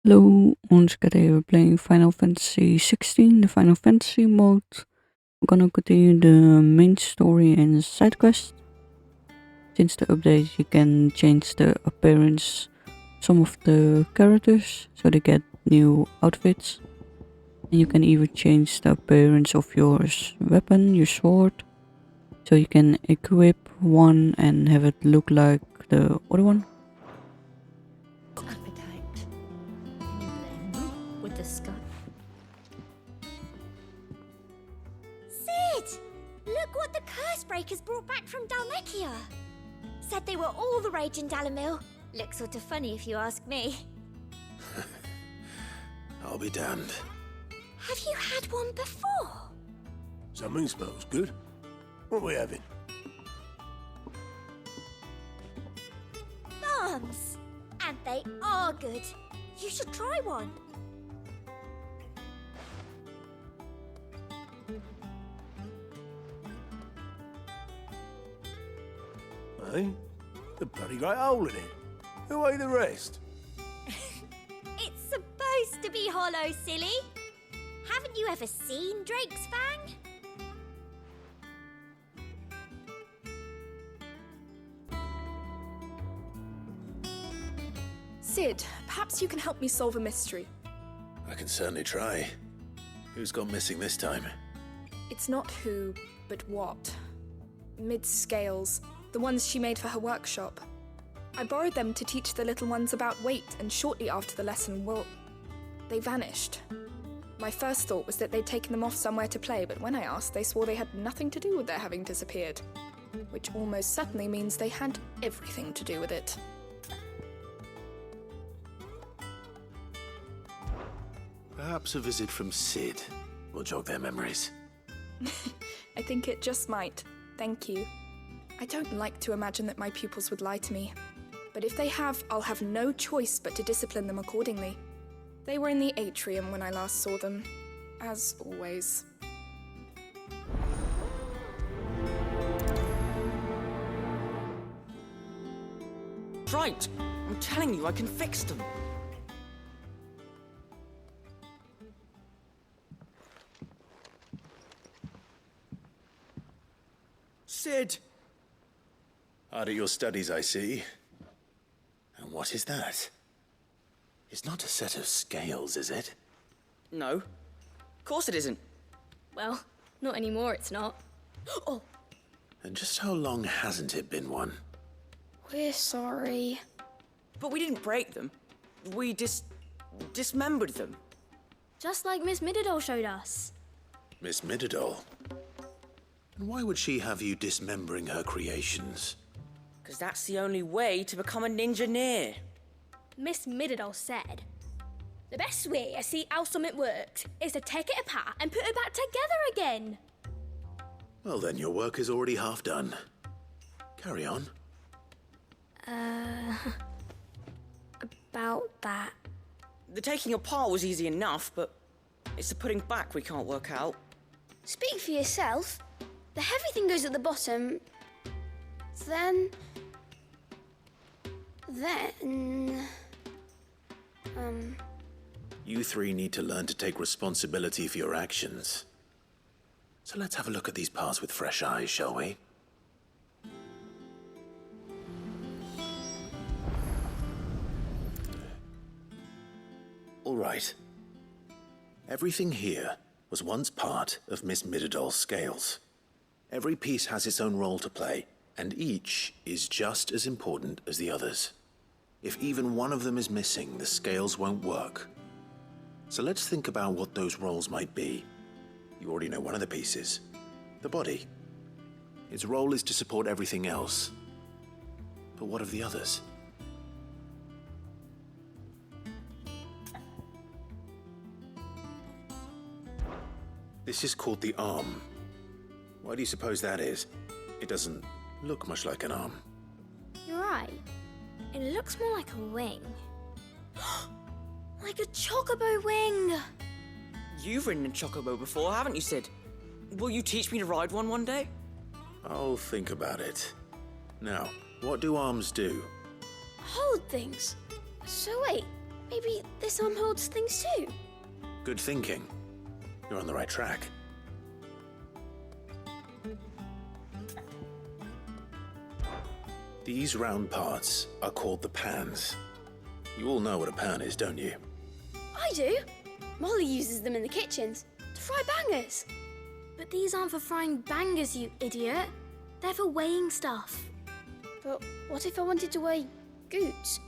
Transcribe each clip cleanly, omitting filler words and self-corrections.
Hello, today we're playing Final Fantasy XVI, the Final Fantasy mode. We're gonna continue the main story and side quest. Since the update, you can change the appearance some of the characters, so they get new outfits. And you can even change the appearance of your weapon, your sword, so you can equip one and have it look like the other one. Appetite. Can you blend them with the sky? Sid! Look what the curse breakers brought back from Dalmekia. Said they were all the rage in Dalamil. Looks sort of funny if you ask me. I'll be damned. Have you had one before? Something smells good. What are we having? Bombs! And they are good. You should try one. Hey? The bloody great hole in it. Who ate the rest? It's supposed to be hollow, silly. Haven't you ever seen Drake's Fang? Sid, perhaps you can help me solve a mystery. I can certainly try. Who's gone missing this time? It's not who, but what. Mid-scales, the ones she made for her workshop. I borrowed them to teach the little ones about weight, and shortly after the lesson, well, they vanished. My first thought was that they'd taken them off somewhere to play, but when I asked, they swore they had nothing to do with their having disappeared. Which almost certainly means they had everything to do with it. Perhaps a visit from Sid will jog their memories. I think it just might. Thank you. I don't like to imagine that my pupils would lie to me. But if they have, I'll have no choice but to discipline them accordingly. They were in the atrium when I last saw them, as always. Right! I'm telling you, I can fix them. Sid! Hard at your studies, I see. And what is that? It's not a set of scales, is it? No. Of course it isn't. Well, not anymore, it's not. Oh, And just how long hasn't it been one? We're sorry. But we didn't break them. We dismembered them. Just like Miss Mididol showed us. Miss Mididol? And why would she have you dismembering her creations? Because that's the only way to become a ninja-neer. Miss Mididol said, the best way to see how something works is to take it apart and put it back together again. Well then, your work is already half done. Carry on. About that. The taking apart was easy enough, but it's the putting back we can't work out. Speak for yourself. The heavy thing goes at the bottom. Then... You three need to learn to take responsibility for your actions. So let's have a look at these parts with fresh eyes, shall we? All right. Everything here was once part of Miss Mididol's scales. Every piece has its own role to play, and each is just as important as the others. If even one of them is missing, the scales won't work. So let's think about what those roles might be. You already know one of the pieces, the body. Its role is to support everything else. But what of the others? This is called the arm. Why do you suppose that is? It doesn't look much like an arm. You're right. It looks more like a wing. Like a chocobo wing! You've ridden a chocobo before, haven't you, Sid? Will you teach me to ride one day? I'll think about it. Now, what do arms do? Hold things. So wait, Maybe this arm holds things too. Good thinking. You're on the right track. These round parts are called the pans. You all know what a pan is, don't you? I do. Molly uses them in the kitchens to fry bangers. But these aren't for frying bangers, you idiot. They're for weighing stuff. But what if I wanted to weigh goetz?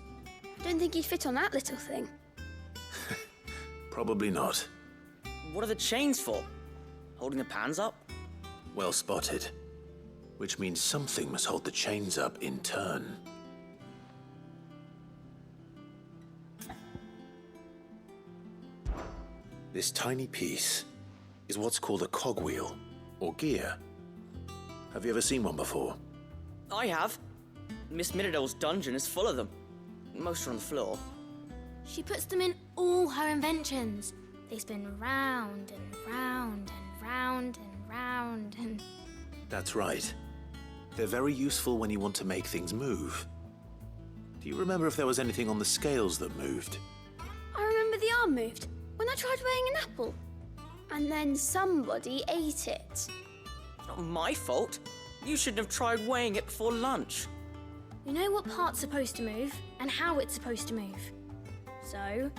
I don't think he'd fit on that little thing. Probably not. What are the chains for? Holding the pans up? Well spotted. Which means something must hold the chains up in turn. This tiny piece is what's called a cogwheel, or gear. Have you ever seen one before? I have. Miss Mididol's dungeon is full of them. Most are on the floor. She puts them in all her inventions. They spin round and round and round and round and... That's right. They're very useful when you want to make things move. Do you remember if there was anything on the scales that moved? I remember the arm moved when I tried weighing an apple. And then somebody ate it. Not my fault. You shouldn't have tried weighing it before lunch. We know what part's supposed to move and how it's supposed to move. So,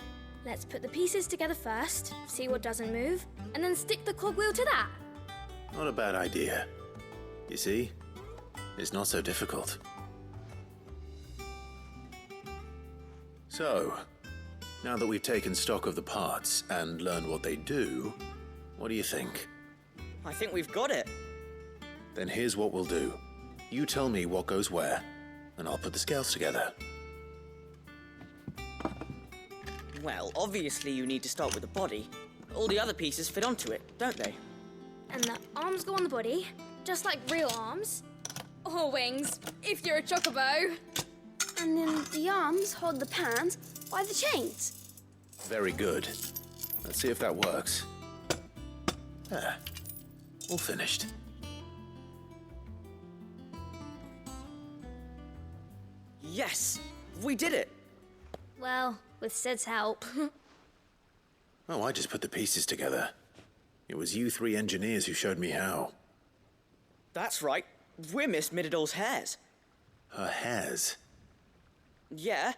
let's put the pieces together first, see what doesn't move, and then stick the cogwheel to that. Not a bad idea. You see? It's not so difficult. So, now that we've taken stock of the parts and learned what they do, what do you think? I think we've got it. Then here's what we'll do. You tell me what goes where, and I'll put the scales together. Well, obviously you need to start with the body. All the other pieces fit onto it, don't they? And the arms go on the body, just like real arms. Or wings, if you're a chocobo. And then the arms hold the pans by the chains. Very good. Let's see if that works. There. All finished. Yes! We did it! Well, with Sid's help. Oh, I just put the pieces together. It was you three engineers who showed me how. That's right. We're Miss Mididol's hares. Her hairs? Yeah,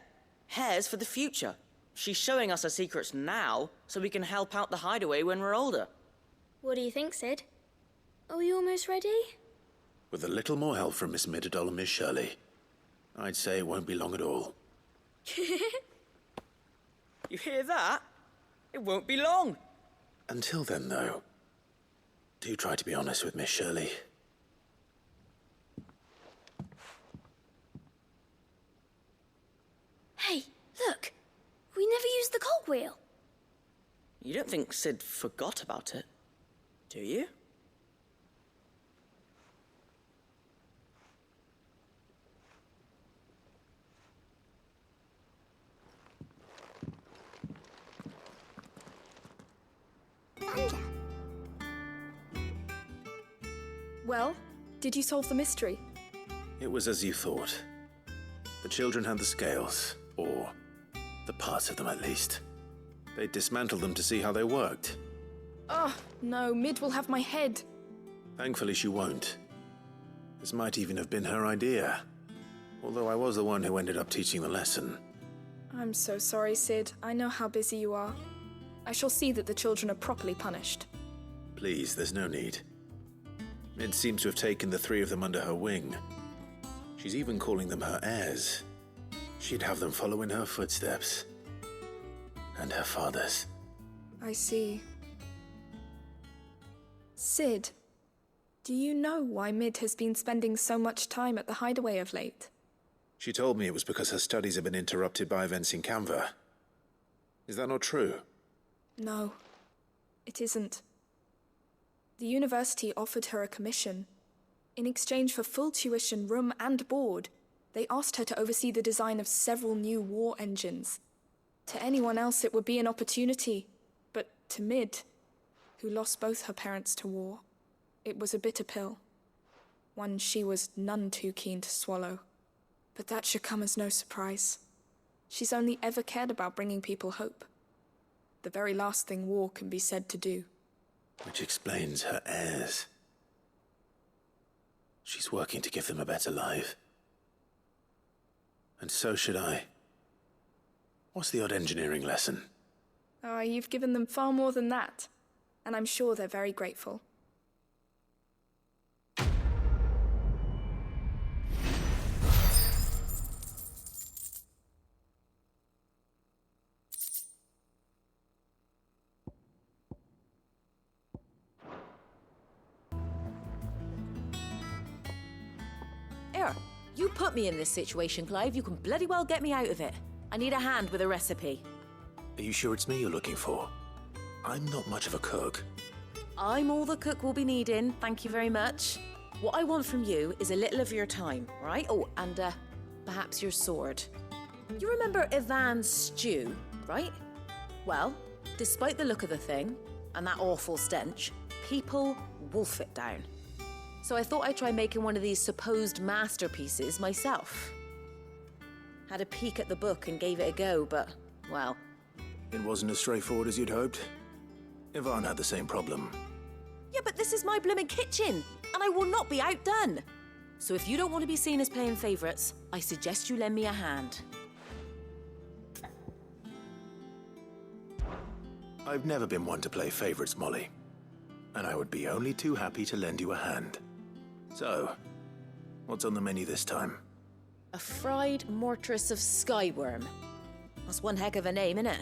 hares for the future. She's showing us her secrets now, so we can help out the hideaway when we're older. What do you think, Sid? Are we almost ready? With a little more help from Miss Mididol and Miss Shirleigh, I'd say it won't be long at all. You hear that? It won't be long. Until then, though, do try to be honest with Miss Shirleigh. Hey, look! We never used the cogwheel. You don't think Sid forgot about it, do you? Well, did you solve the mystery? It was as you thought. The children had the scales, or the parts of them at least. They dismantled them to see how they worked. Oh, no, Mid will have my head. Thankfully she won't. This might even have been her idea. Although I was the one who ended up teaching the lesson. I'm so sorry, Sid. I know how busy you are. I shall see that the children are properly punished. Please, there's no need. Mid seems to have taken the three of them under her wing. She's even calling them her heirs. She'd have them follow in her footsteps. And her father's. I see. Sid, do you know why Mid has been spending so much time at the hideaway of late? She told me it was because her studies have been interrupted by events in Canva. Is that not true? No, it isn't. The university offered her a commission. In exchange for full tuition, room and board, they asked her to oversee the design of several new war engines. To anyone else it would be an opportunity, but to Mid, who lost both her parents to war, it was a bitter pill. One she was none too keen to swallow. But that should come as no surprise. She's only ever cared about bringing people hope. The very last thing war can be said to do. Which explains her heirs. She's working to give them a better life. And so should I. What's the odd engineering lesson? Oh, you've given them far more than that. And I'm sure they're very grateful. Here, you put me in this situation, Clive. You can bloody well get me out of it. I need a hand with a recipe. Are you sure it's me you're looking for? I'm not much of a cook. I'm all the cook will be needing, thank you very much. What I want from you is a little of your time, right? Oh, and perhaps your sword. You remember Ivan's stew, right? Well, despite the look of the thing, and that awful stench, people wolf it down. So I thought I'd try making one of these supposed masterpieces myself. Had a peek at the book and gave it a go, but, well... It wasn't as straightforward as you'd hoped. Ivan had the same problem. Yeah, but this is my blooming kitchen, and I will not be outdone. So if you don't want to be seen as playing favourites, I suggest you lend me a hand. I've never been one to play favourites, Molly. And I would be only too happy to lend you a hand. So, what's on the menu this time? A fried mortress of skyworm. That's one heck of a name, innit?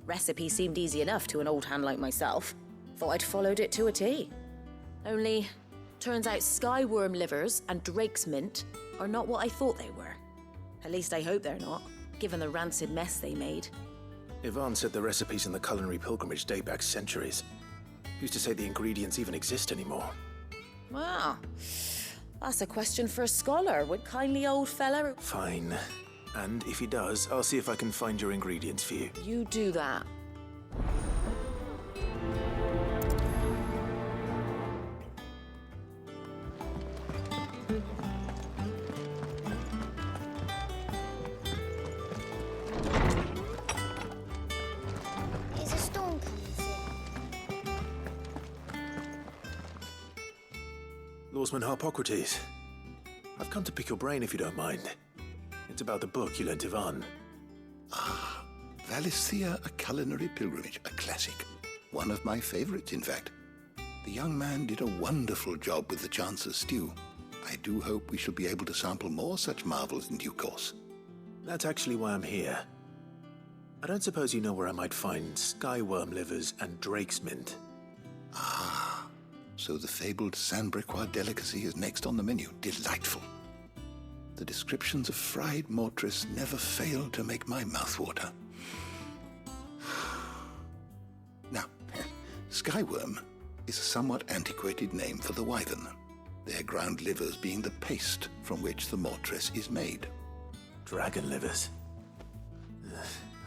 Recipe seemed easy enough to an old hand like myself. Thought I'd followed it to a T. Only, turns out skyworm livers and drake's mint are not what I thought they were. At least I hope they're not, given the rancid mess they made. Ivan said the recipes in the culinary pilgrimage date back centuries. Who's to say the ingredients even exist anymore? Well, that's a question for a scholar, would kindly old fella... Fine. And if he does, I'll see if I can find your ingredients for you. You do that. Is a storm coming soon? Lawsman Harpocrates. I've come to pick your brain if you don't mind. It's about the book you lent Ivan. Ah, Valisthea, A Culinary Pilgrimage, a classic. One of my favorites, in fact. The young man did a wonderful job with the Chance's stew. I do hope we shall be able to sample more such marvels in due course. That's actually why I'm here. I don't suppose you know where I might find skyworm livers and drake's mint. Ah, so the fabled Sandbrequois delicacy is next on the menu. Delightful. The descriptions of fried mortress never fail to make my mouth water. Now, skyworm is a somewhat antiquated name for the wyvern, their ground livers being the paste from which the mortress is made. Dragon livers.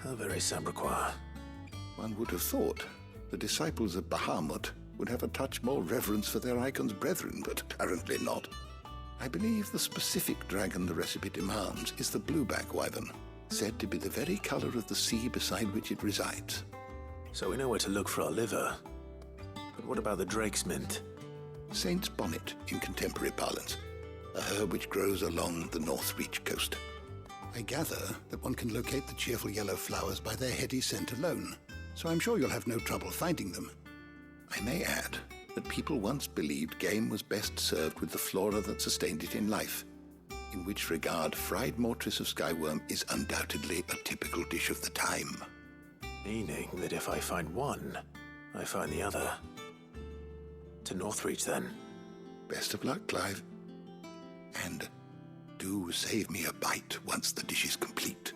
How very Sambrequois. One would have thought the disciples of Bahamut would have a touch more reverence for their icon's brethren, but apparently not. I believe the specific dragon the recipe demands is the blueback wyvern, said to be the very colour of the sea beside which it resides. So we know where to look for our liver. But what about the drake's mint? Saint's bonnet in contemporary parlance, a herb which grows along the North Reach coast. I gather that one can locate the cheerful yellow flowers by their heady scent alone, so I'm sure you'll have no trouble finding them. I may add that people once believed game was best served with the flora that sustained it in life, in which regard fried mortress of skyworm is undoubtedly a typical dish of the time. Meaning that if I find one, I find the other. To Northreach, then. Best of luck, Clive. And do save me a bite once the dish is complete.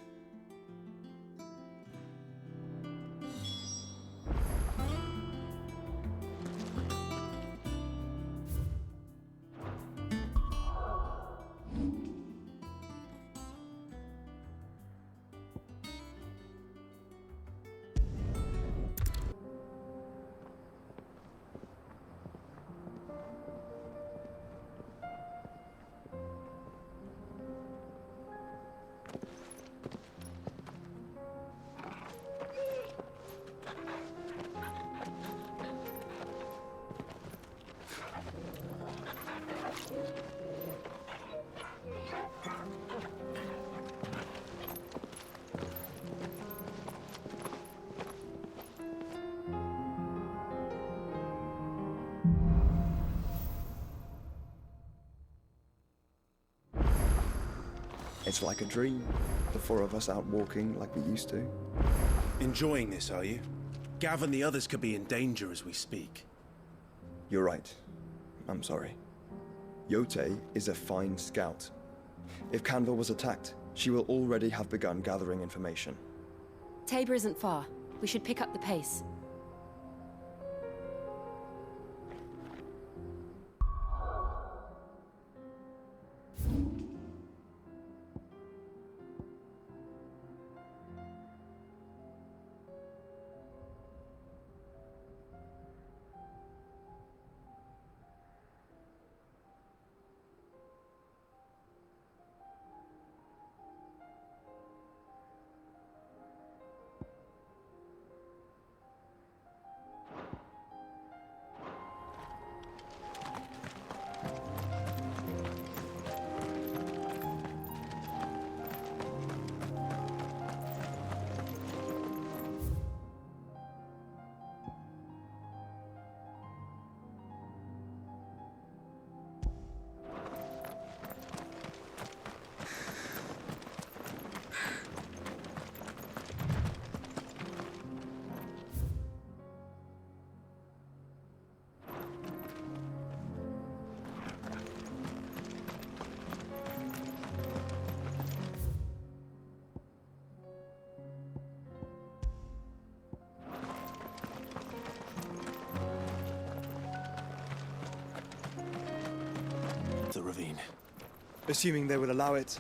It's like a dream. The four of us out walking like we used to. Enjoying this, are you? Gav and the others could be in danger as we speak. You're right. I'm sorry. Jote is a fine scout. If Canva was attacked, she will already have begun gathering information. Tabor isn't far. We should pick up the pace. The ravine. Assuming they will allow it,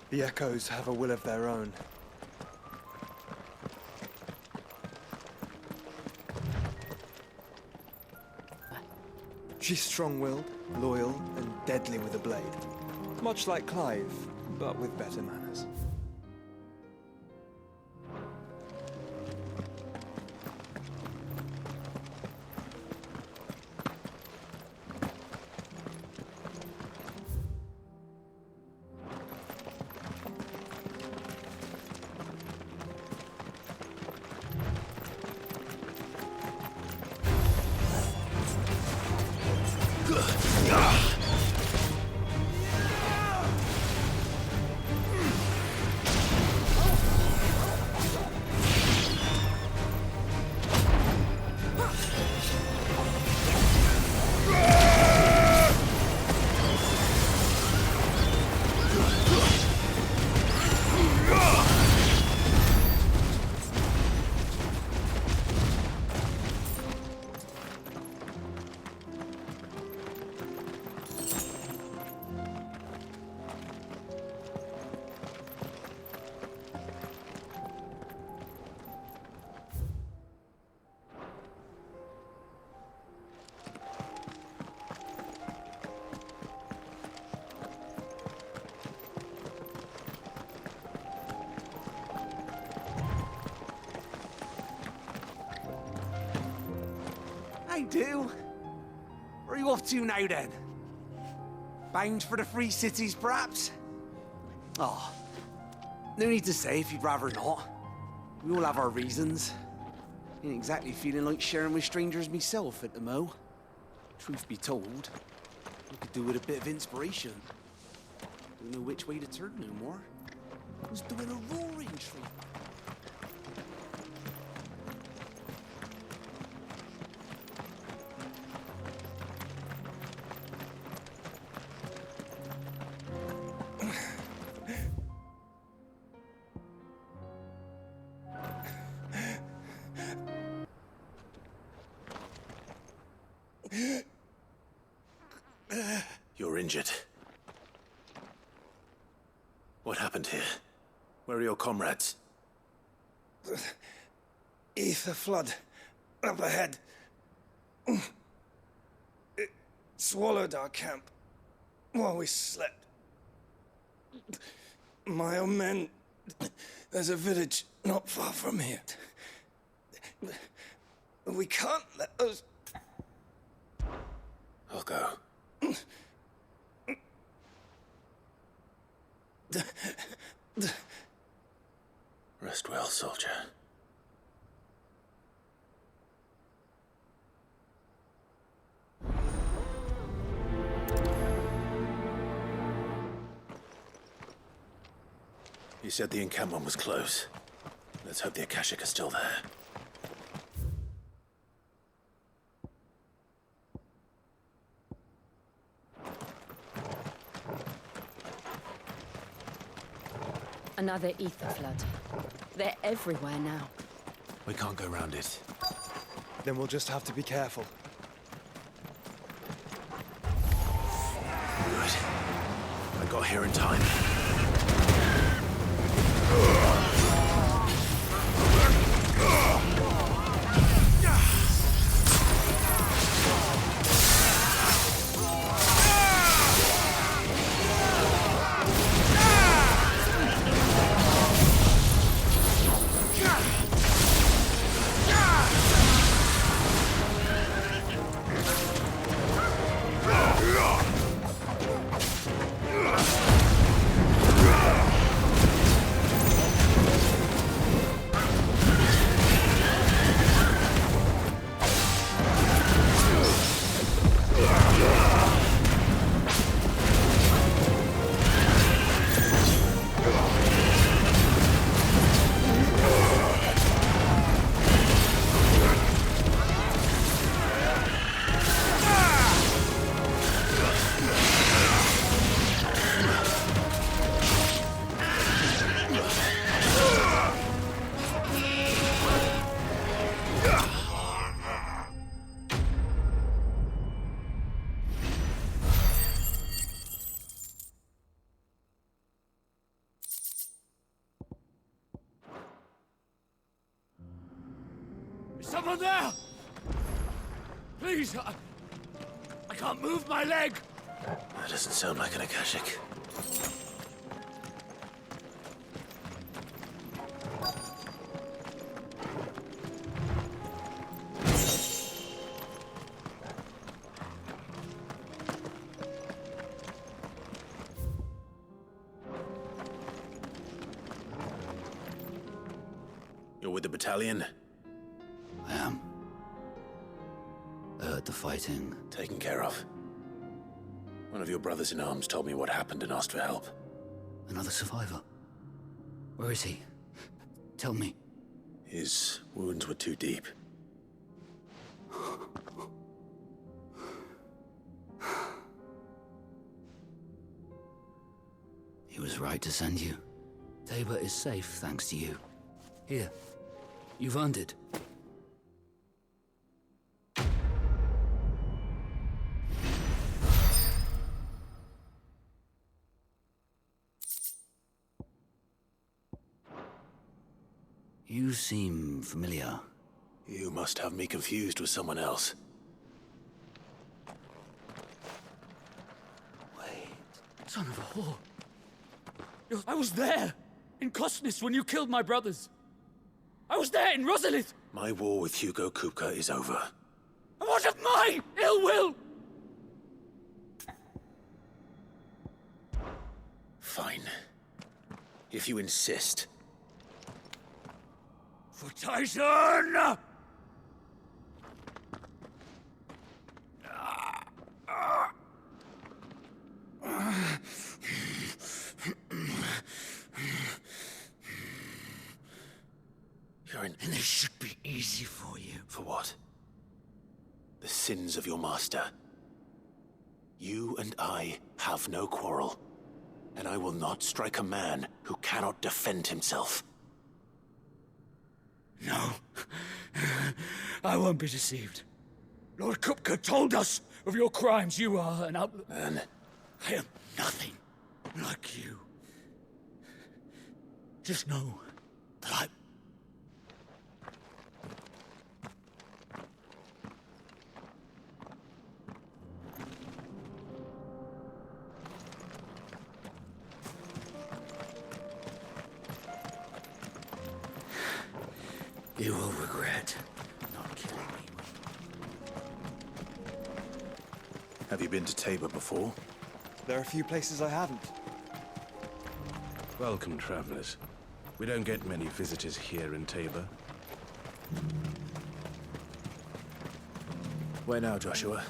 the echoes have a will of their own. She's strong-willed, loyal, and deadly with a blade. Much like Clive, but with better manners. I do. Where are you off to now, then? Bound for the Free Cities, perhaps? Oh, no need to say if you'd rather not. We all have our reasons. Ain't exactly feeling like sharing with strangers myself at the mo. Truth be told, I could do with a bit of inspiration. Don't know which way to turn no more. I was doing a roaring tree. You're injured. What happened here? Where are your comrades? Ether flood. Up ahead. It swallowed our camp while we slept. My own men. There's a village not far from here. We can't let those... I'll go. Rest well, soldier. He said the encampment was close. Let's hope the Akashic are still there. Another ether flood. They're everywhere now. We can't go round it. Then we'll just have to be careful. Good. I got here in time. Is someone there? Please, I can't move my leg. That doesn't sound like an Akashic. You're with the battalion? I am. I heard the fighting. Taken care of. One of your brothers in arms told me what happened and asked for help. Another survivor. Where is he? Tell me. His wounds were too deep. He was right to send you. Tabor is safe thanks to you. Here. You've earned it. You seem familiar. You must have me confused with someone else. Son of a whore. I was there, in Cosnes, when you killed my brothers. I was there in Rosalith. My war with Hugo Kupka is over. And what of my ill will? Fine. If you insist. For Tyson! You're in... And this should be easy for you. For what? The sins of your master. You and I have no quarrel. And I will not strike a man who cannot defend himself. No. I won't be deceived. Lord Kupka told us of your crimes. You are an outlaw. Man. I am nothing like you. Just know that I... You will regret not killing me. Have you been to Tabor before? There are a few places I haven't. Welcome, travelers. We don't get many visitors here in Tabor. Where now, Joshua?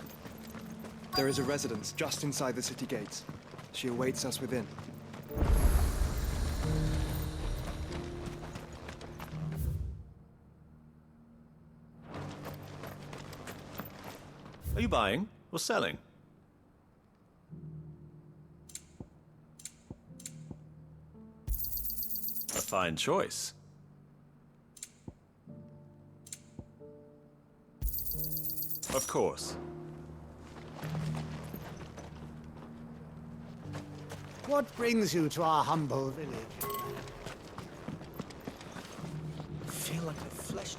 There is a residence just inside the city gates. She awaits us within. Are you buying or selling? A fine choice. Of course. What brings you to our humble village? I feel like a flesh.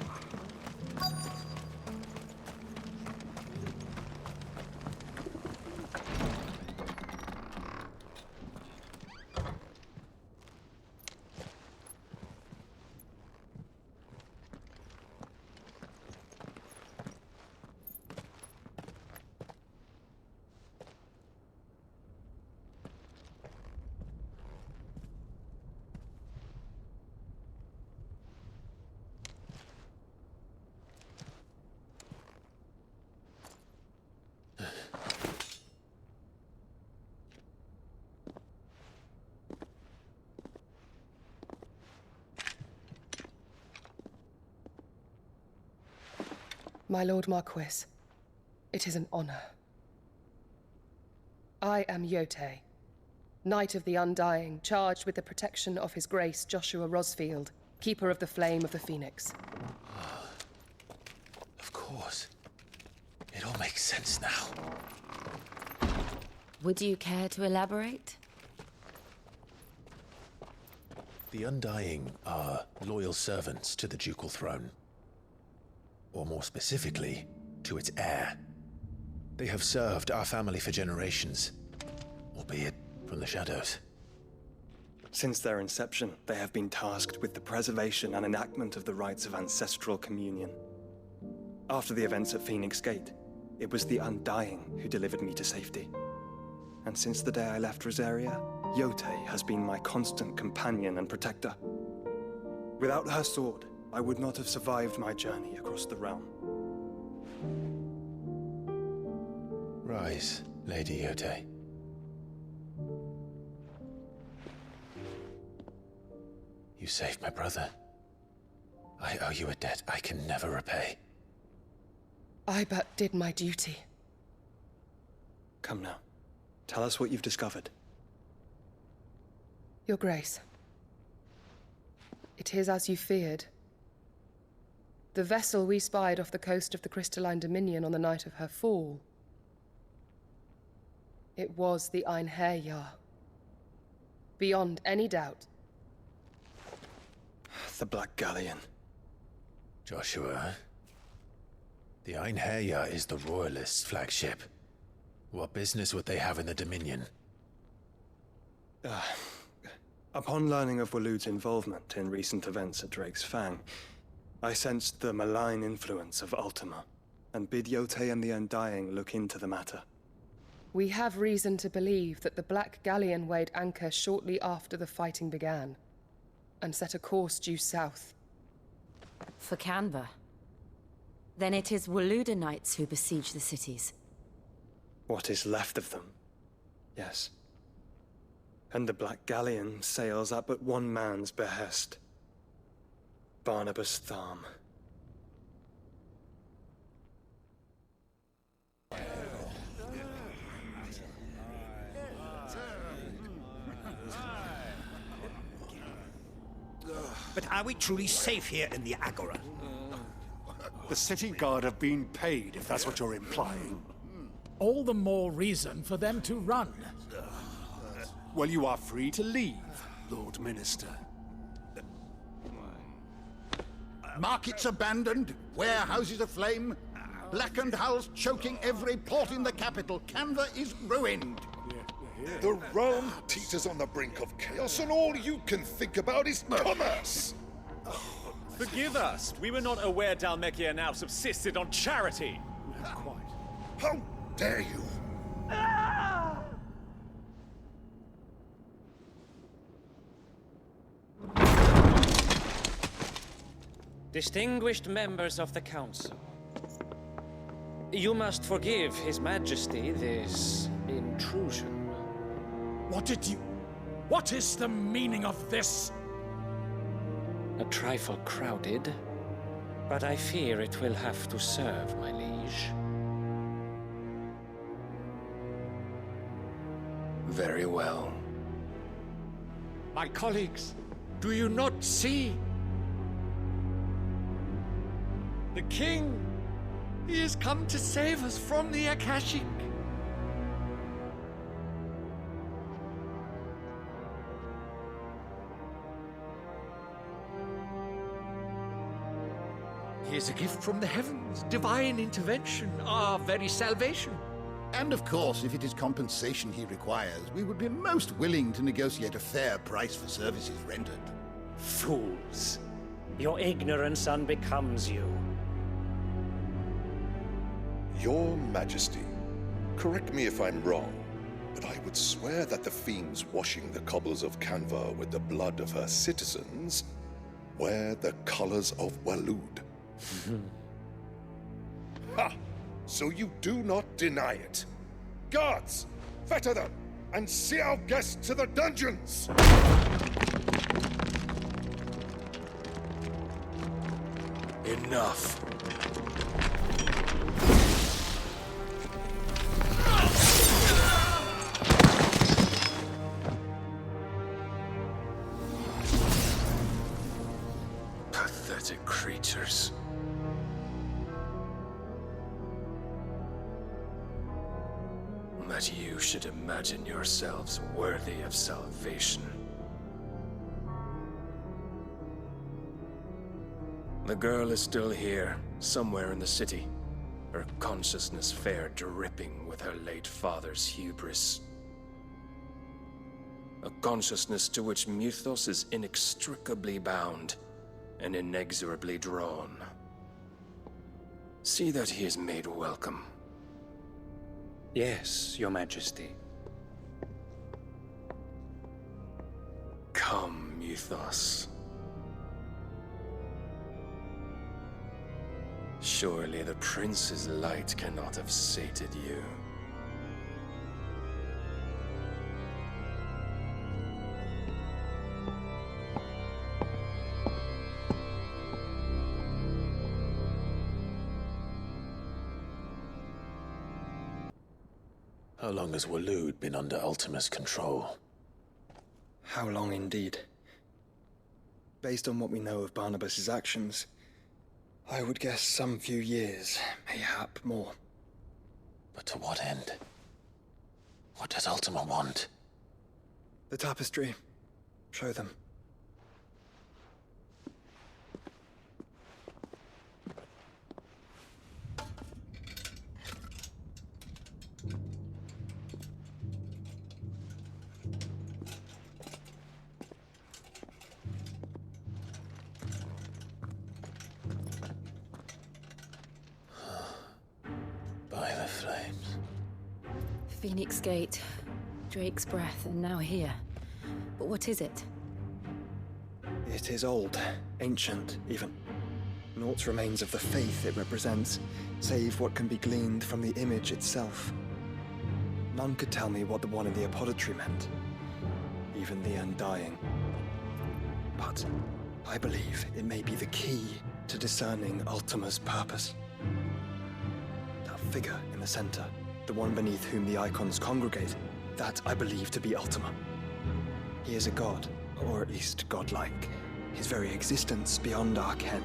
My Lord Marquis, it is an honor. I am Jote, Knight of the Undying, charged with the protection of His Grace Joshua Rosfield, Keeper of the Flame of the Phoenix. Of course. It all makes sense now. Would you care to elaborate? The Undying are loyal servants to the ducal throne. Or more specifically, to its heir. They have served our family for generations, albeit from the shadows. Since their inception, they have been tasked with the preservation and enactment of the rites of ancestral communion. After the events at Phoenix Gate, it was the Undying who delivered me to safety. And since the day I left Rosaria, Jote has been my constant companion and protector. Without her sword, I would not have survived my journey across the realm. Rise, Lady Jote. You saved my brother. I owe you a debt I can never repay. I but did my duty. Come now. Tell us what you've discovered. Your Grace. It is as you feared. The vessel we spied off the coast of the Crystalline Dominion on the night of her fall. It was the Einherjar. Beyond any doubt. The Black Galleon. Joshua, the Einherjar is the Royalists' flagship. What business would they have in the Dominion? Upon learning of Waloed's involvement in recent events at Drake's Fang, I sensed the malign influence of Ultima, and bid Jote and the Undying look into the matter. We have reason to believe that the Black Galleon weighed anchor shortly after the fighting began, and set a course due south. For Canva. Then it is Waloed Knights who besiege the cities. What is left of them, yes. And the Black Galleon sails at but one man's behest. Barnabas Tharm. But are we truly safe here in the Agora? The city guard have been paid, if that's what you're implying. All the more reason for them to run. Well, you are free to leave, Lord Minister. Markets abandoned, warehouses aflame, blackened hulls choking every port in the capital. Canva is ruined. The realm teeters on the brink of chaos, and all you can think about is commerce. Forgive us. We were not aware Dhalmekia now subsisted on charity. How dare you? Distinguished members of the Council, you must forgive His Majesty this intrusion. What is the meaning of this? A trifle crowded, but I fear it will have to serve, my liege. Very well. My colleagues, do you not see? The king! He has come to save us from the Akashic! He is a gift from the heavens, divine intervention, our very salvation. And of course, if it is compensation he requires, we would be most willing to negotiate a fair price for services rendered. Fools. Your ignorance unbecomes you. Your Majesty, correct me if I'm wrong, but I would swear that the fiends washing the cobbles of Canva with the blood of her citizens wear the colors of Waloed. Ha! So you do not deny it. Guards, fetter them, and see our guests to the dungeons! Enough. Pathetic creatures. That you should imagine yourselves worthy of salvation. The girl is still here, somewhere in the city, her consciousness fair dripping with her late father's hubris. A consciousness to which Mythos is inextricably bound and inexorably drawn. See that he is made welcome. Yes, Your Majesty. Come, Mythos. Surely the prince's light cannot have sated you. How long has Waloed been under Ultima's control? How long indeed? Based on what we know of Barnabas's actions, I would guess some few years, mayhap more. But to what end? What does Ultima want? The tapestry. Show them. By the flames. Phoenix Gate, Drake's Breath, and now here. But what is it? It is old, ancient, even. Naught remains of the faith it represents, save what can be gleaned from the image itself. None could tell me what the one in the apothecary meant, even the Undying. But I believe it may be the key to discerning Ultima's purpose. That figure in the center, the one beneath whom the icons congregate, that I believe to be Ultima. He is a god, or at least godlike, his very existence beyond our ken.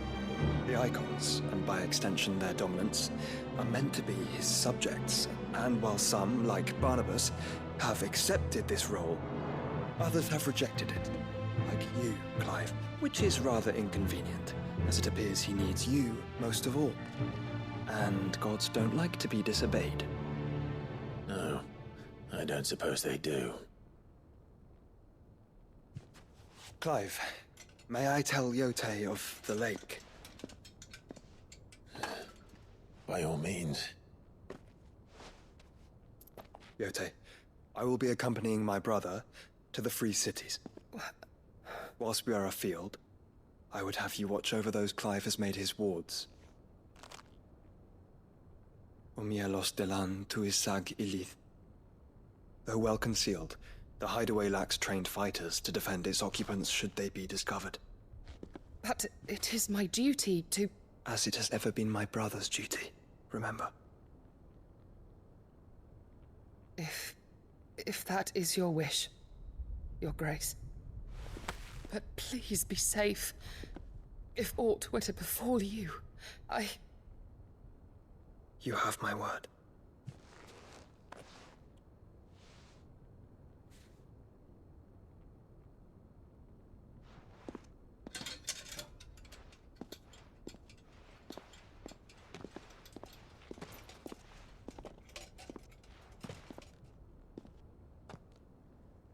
The icons, and by extension their dominants, are meant to be his subjects, and while some, like Barnabas, have accepted this role, others have rejected it, like you, Clive, which is rather inconvenient, as it appears he needs you most of all. And gods don't like to be disobeyed. No, I don't suppose they do. Clive, may I tell Jote of the lake? By all means. Jote, I will be accompanying my brother to the Free Cities. Whilst we are afield, I would have you watch over those Clive has made his wards. Umielos delan tuisag ilith. Though well concealed, the hideaway lacks trained fighters to defend its occupants should they be discovered. But it is my duty to... As it has ever been my brother's duty, remember. If If that is your wish, Your Grace. But please be safe. If aught were to befall you, You have my word.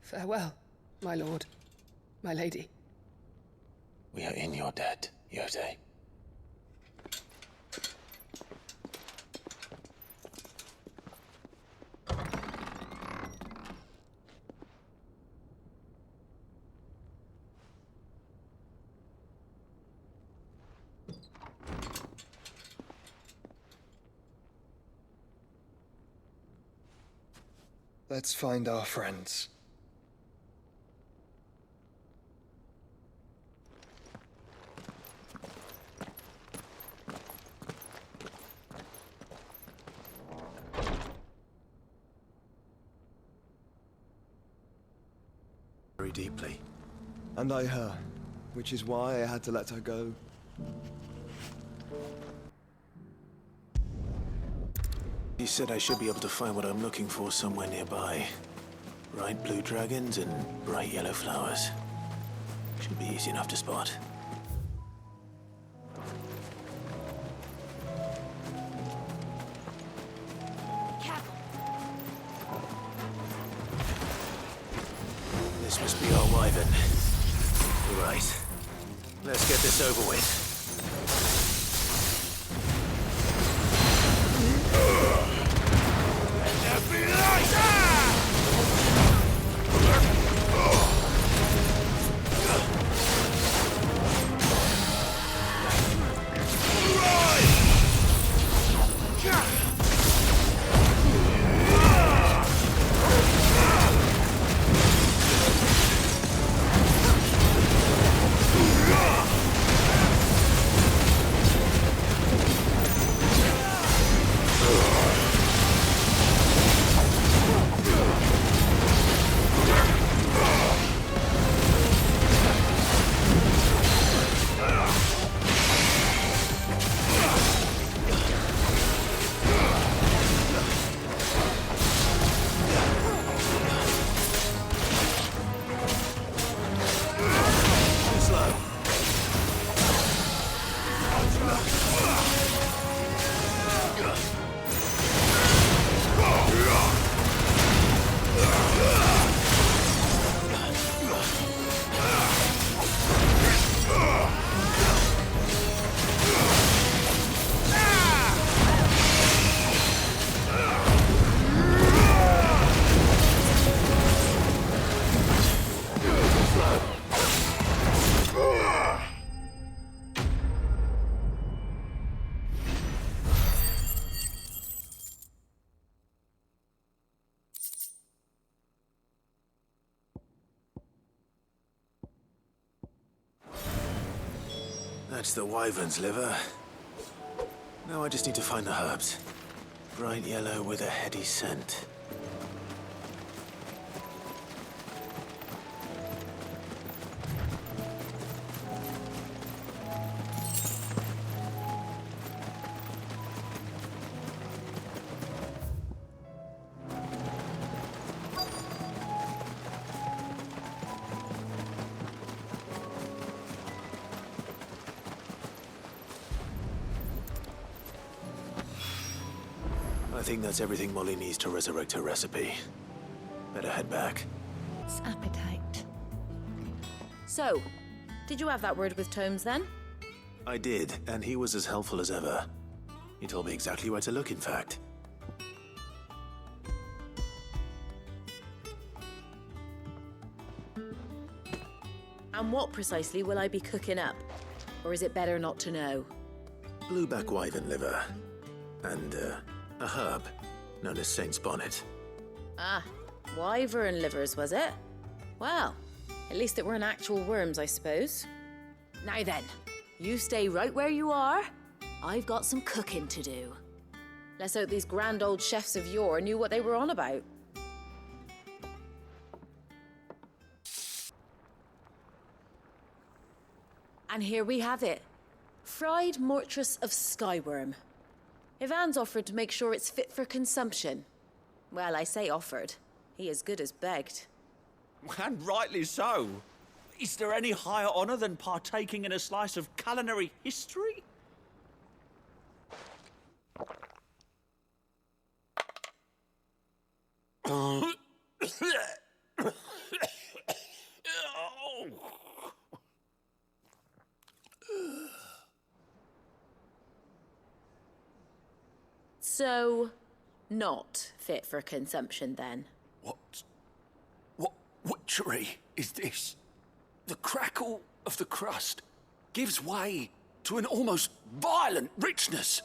Farewell, my lord, my lady. We are in your debt, Jote. Let's find our friends. Very deeply. And I her, which is why I had to let her go. He said I should be able to find what I'm looking for somewhere nearby. Bright blue dragons and bright yellow flowers. Should be easy enough to spot. This must be our wyvern. Right. Let's get this over with. That's the wyvern's liver. Now I just need to find the herbs. Bright yellow with a heady scent. I think that's everything Molly needs to resurrect her recipe. Better head back. It's appetite. So, did you have that word with Tomes then? I did, and he was as helpful as ever. He told me exactly where to look, in fact. And what precisely will I be cooking up? Or is it better not to know? Blueback wyvern liver. And, a herb known as Saint's Bonnet. Ah, wyvern livers, was it? Well, at least it weren't actual worms, I suppose. Now then, you stay right where you are. I've got some cooking to do. Let's hope these grand old chefs of yore knew what they were on about. And here we have it. Fried mortress of skyworm. Ivan's offered to make sure it's fit for consumption. Well, I say offered. He as good as begged. And rightly so. Is there any higher honor than partaking in a slice of culinary history? So, not fit for consumption then? What witchery is this? The crackle of the crust gives way to an almost violent richness.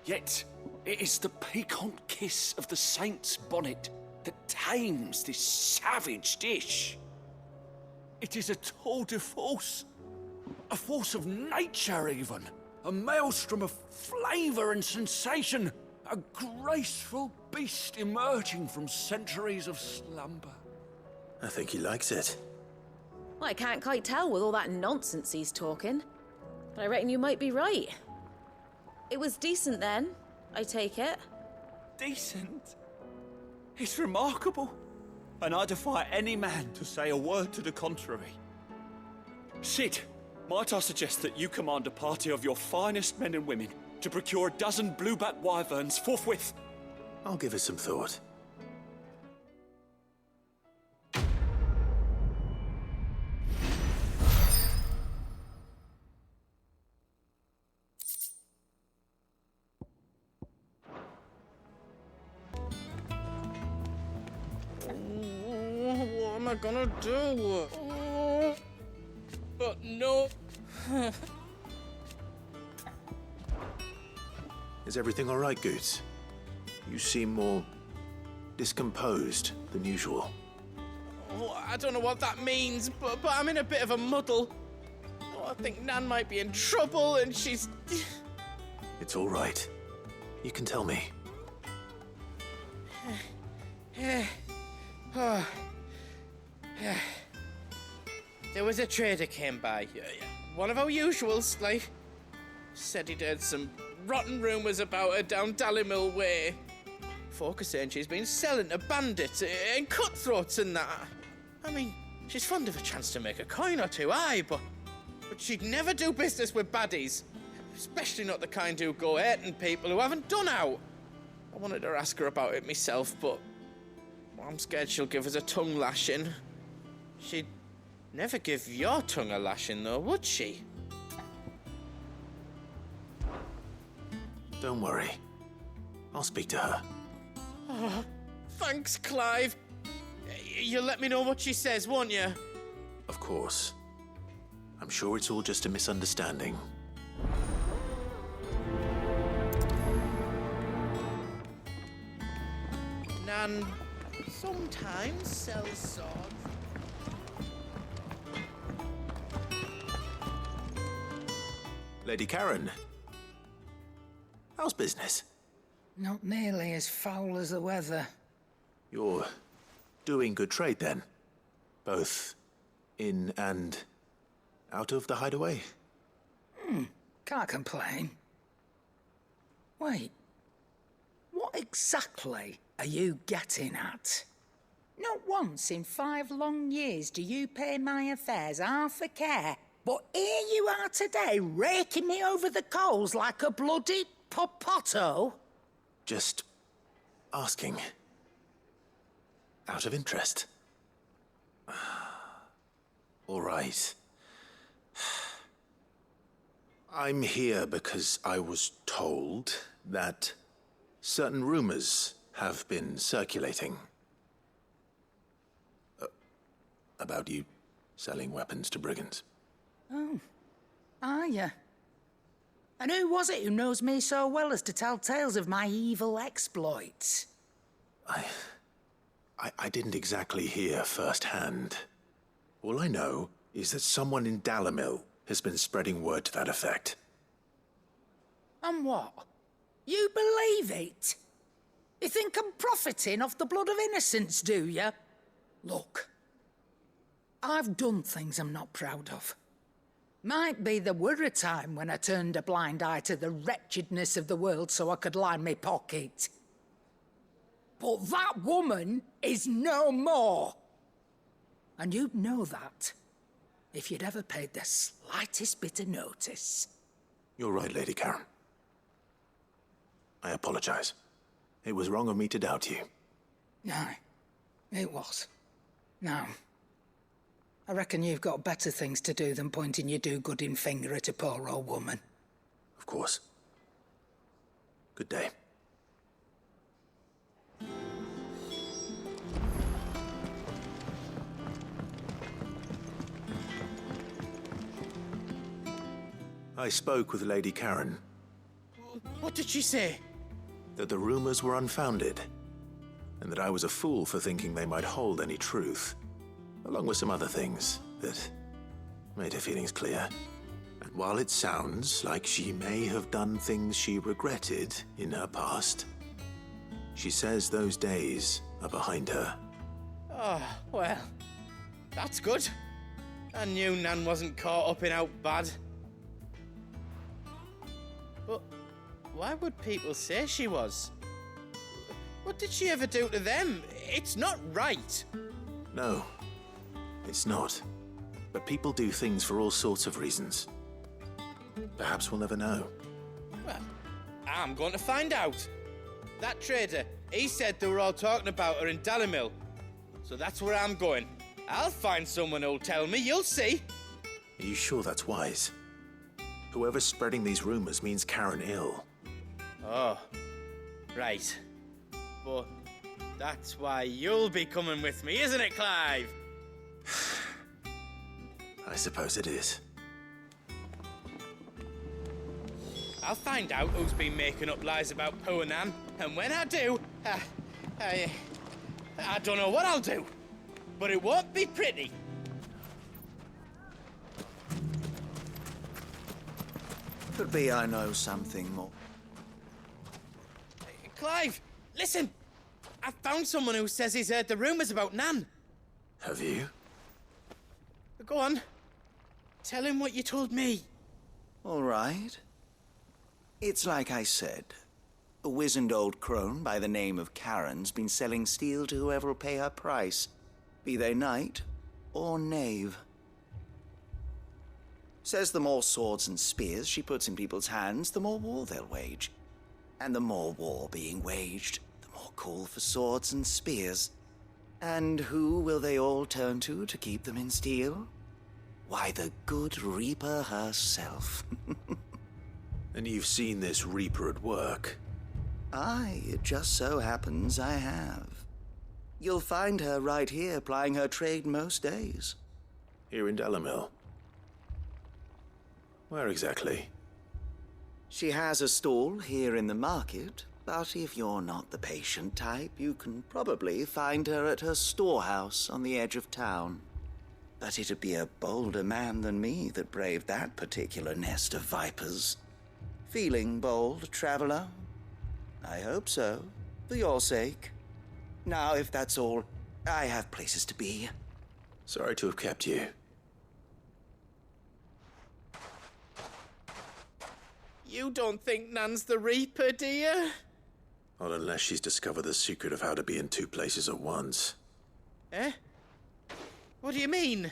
Yet, it is the piquant kiss of the saint's bonnet that tames this savage dish. It is a tour de force, a force of nature even, a maelstrom of flavour and sensation, a graceful beast emerging from centuries of slumber. I think he likes it. Well, I can't quite tell with all that nonsense he's talking. But I reckon you might be right. It was decent then, I take it. Decent? It's remarkable. And I defy any man to say a word to the contrary. Sid, might I suggest that you command a party of your finest men and women to procure a dozen blueback wyverns forthwith? I'll give it some thought. What am I gonna do? But no. Is everything all right, Goetz? You seem more discomposed than usual. Oh, I don't know what that means, but I'm in a bit of a muddle. Oh, I think Nan might be in trouble, and she's... It's all right. You can tell me. There was a trader came by. One of our usuals, like. Said he'd heard some rotten rumours about her down Dallimil Way. Folk are saying she's been selling to bandits and cutthroats and that. I mean, she's fond of a chance to make a coin or two, aye, but she'd never do business with baddies. Especially not the kind who go hurting people who haven't done out. I wanted to ask her about it myself, but I'm scared she'll give us a tongue lashing. She'd never give your tongue a lashing, though, would she? Don't worry. I'll speak to her. Oh, thanks, Clive. You'll let me know what she says, won't you? Of course. I'm sure it's all just a misunderstanding. Nan sometimes sells swords. Lady Charon, how's business? Not nearly as foul as the weather. You're doing good trade then? Both in and out of the hideaway? Can't complain. Wait, what exactly are you getting at? Not once in 5 long years do you pay my affairs half a care, but here you are today raking me over the coals like a bloody popoto? Just asking. Out of interest. All right. I'm here because I was told that certain rumors have been circulating about you selling weapons to brigands. Oh, are you? And who was it who knows me so well as to tell tales of my evil exploits? I didn't exactly hear firsthand. All I know is that someone in Dallimil has been spreading word to that effect. And what? You believe it? You think I'm profiting off the blood of innocents, do you? Look, I've done things I'm not proud of. Might be there were a time when I turned a blind eye to the wretchedness of the world so I could line my pocket. But that woman is no more. And you'd know that if you'd ever paid the slightest bit of notice. You're right, Lady Charon. I apologize. It was wrong of me to doubt you. No, it was. Now, I reckon you've got better things to do than pointing your do-gooding finger at a poor old woman. Of course. Good day. I spoke with Lady Charon. What did she say? That the rumors were unfounded, and that I was a fool for thinking they might hold any truth, along with some other things that made her feelings clear. And while it sounds like she may have done things she regretted in her past, she says those days are behind her. Oh, well, that's good. I knew Nan wasn't caught up in out bad. But why would people say she was? What did she ever do to them? It's not right. No, it's not. But people do things for all sorts of reasons. Perhaps we'll never know. Well, I'm going to find out. That trader, he said they were all talking about her in Dalimil. So that's where I'm going. I'll find someone who'll tell me, you'll see. Are you sure that's wise? Whoever's spreading these rumors means Charon ill. Oh, right. But that's why you'll be coming with me, isn't it, Clive? I suppose it is. I'll find out who's been making up lies about poor Nan, and when I do, I don't know what I'll do, but it won't be pretty. Could be I know something more. Clive, listen! I found someone who says he's heard the rumours about Nan. Have you? Go on. Tell him what you told me. All right. It's like I said. A wizened old crone by the name of Charon's been selling steel to whoever will pay her price, be they knight or knave. Says the more swords and spears she puts in people's hands, the more war they'll wage. And the more war being waged, the more call for swords and spears. And who will they all turn to keep them in steel? Why, the good Reaper herself. And you've seen this Reaper at work? Aye, it just so happens I have. You'll find her right here plying her trade most days. Here in Dalimil? Where exactly? She has a stall here in the market, but if you're not the patient type, you can probably find her at her storehouse on the edge of town. But it'd be a bolder man than me that braved that particular nest of vipers. Feeling bold, traveler? I hope so, for your sake. Now, if that's all, I have places to be. Sorry to have kept you. You don't think Nan's the Reaper, do you? Not unless she's discovered the secret of how to be in two places at once. Eh? What do you mean?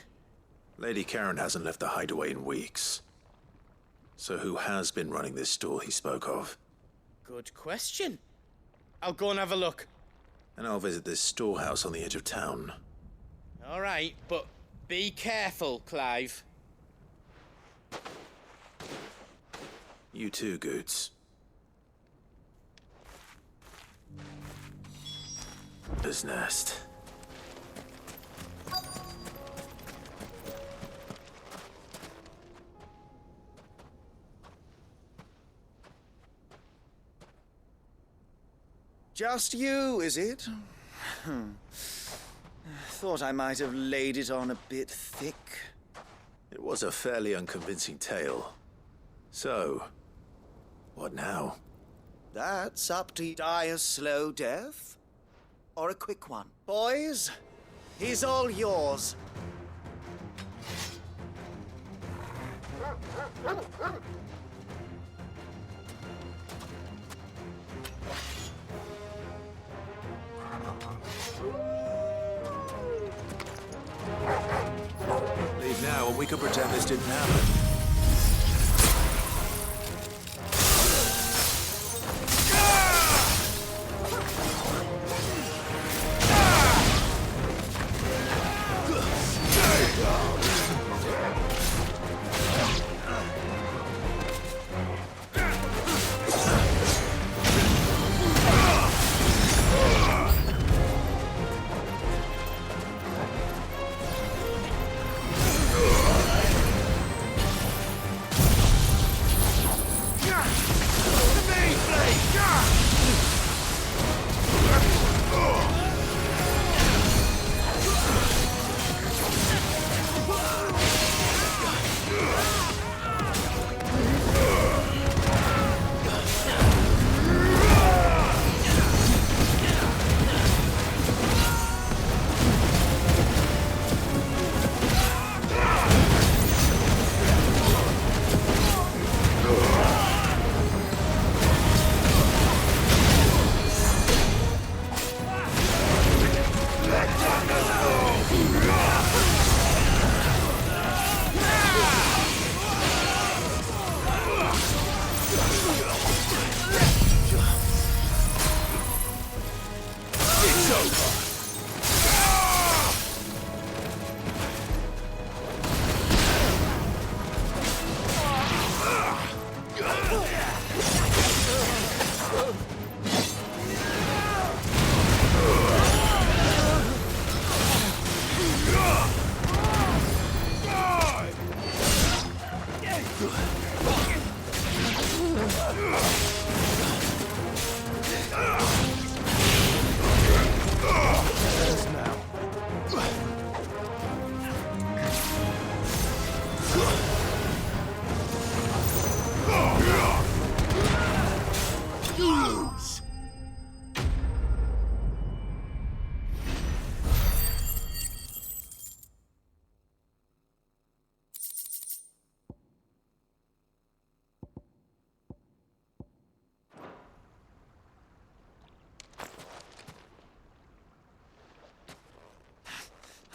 Lady Charon hasn't left the hideaway in weeks. So who has been running this stall he spoke of? Good question. I'll go and have a look. And I'll visit this storehouse on the edge of town. All right, but be careful, Clive. You too, Goetz. His nest. Just you, is it? Thought I might have laid it on a bit thick. It was a fairly unconvincing tale. So, what now? That's up to die a slow death, or a quick one. Boys, he's all yours. Leave now and we can pretend this didn't happen.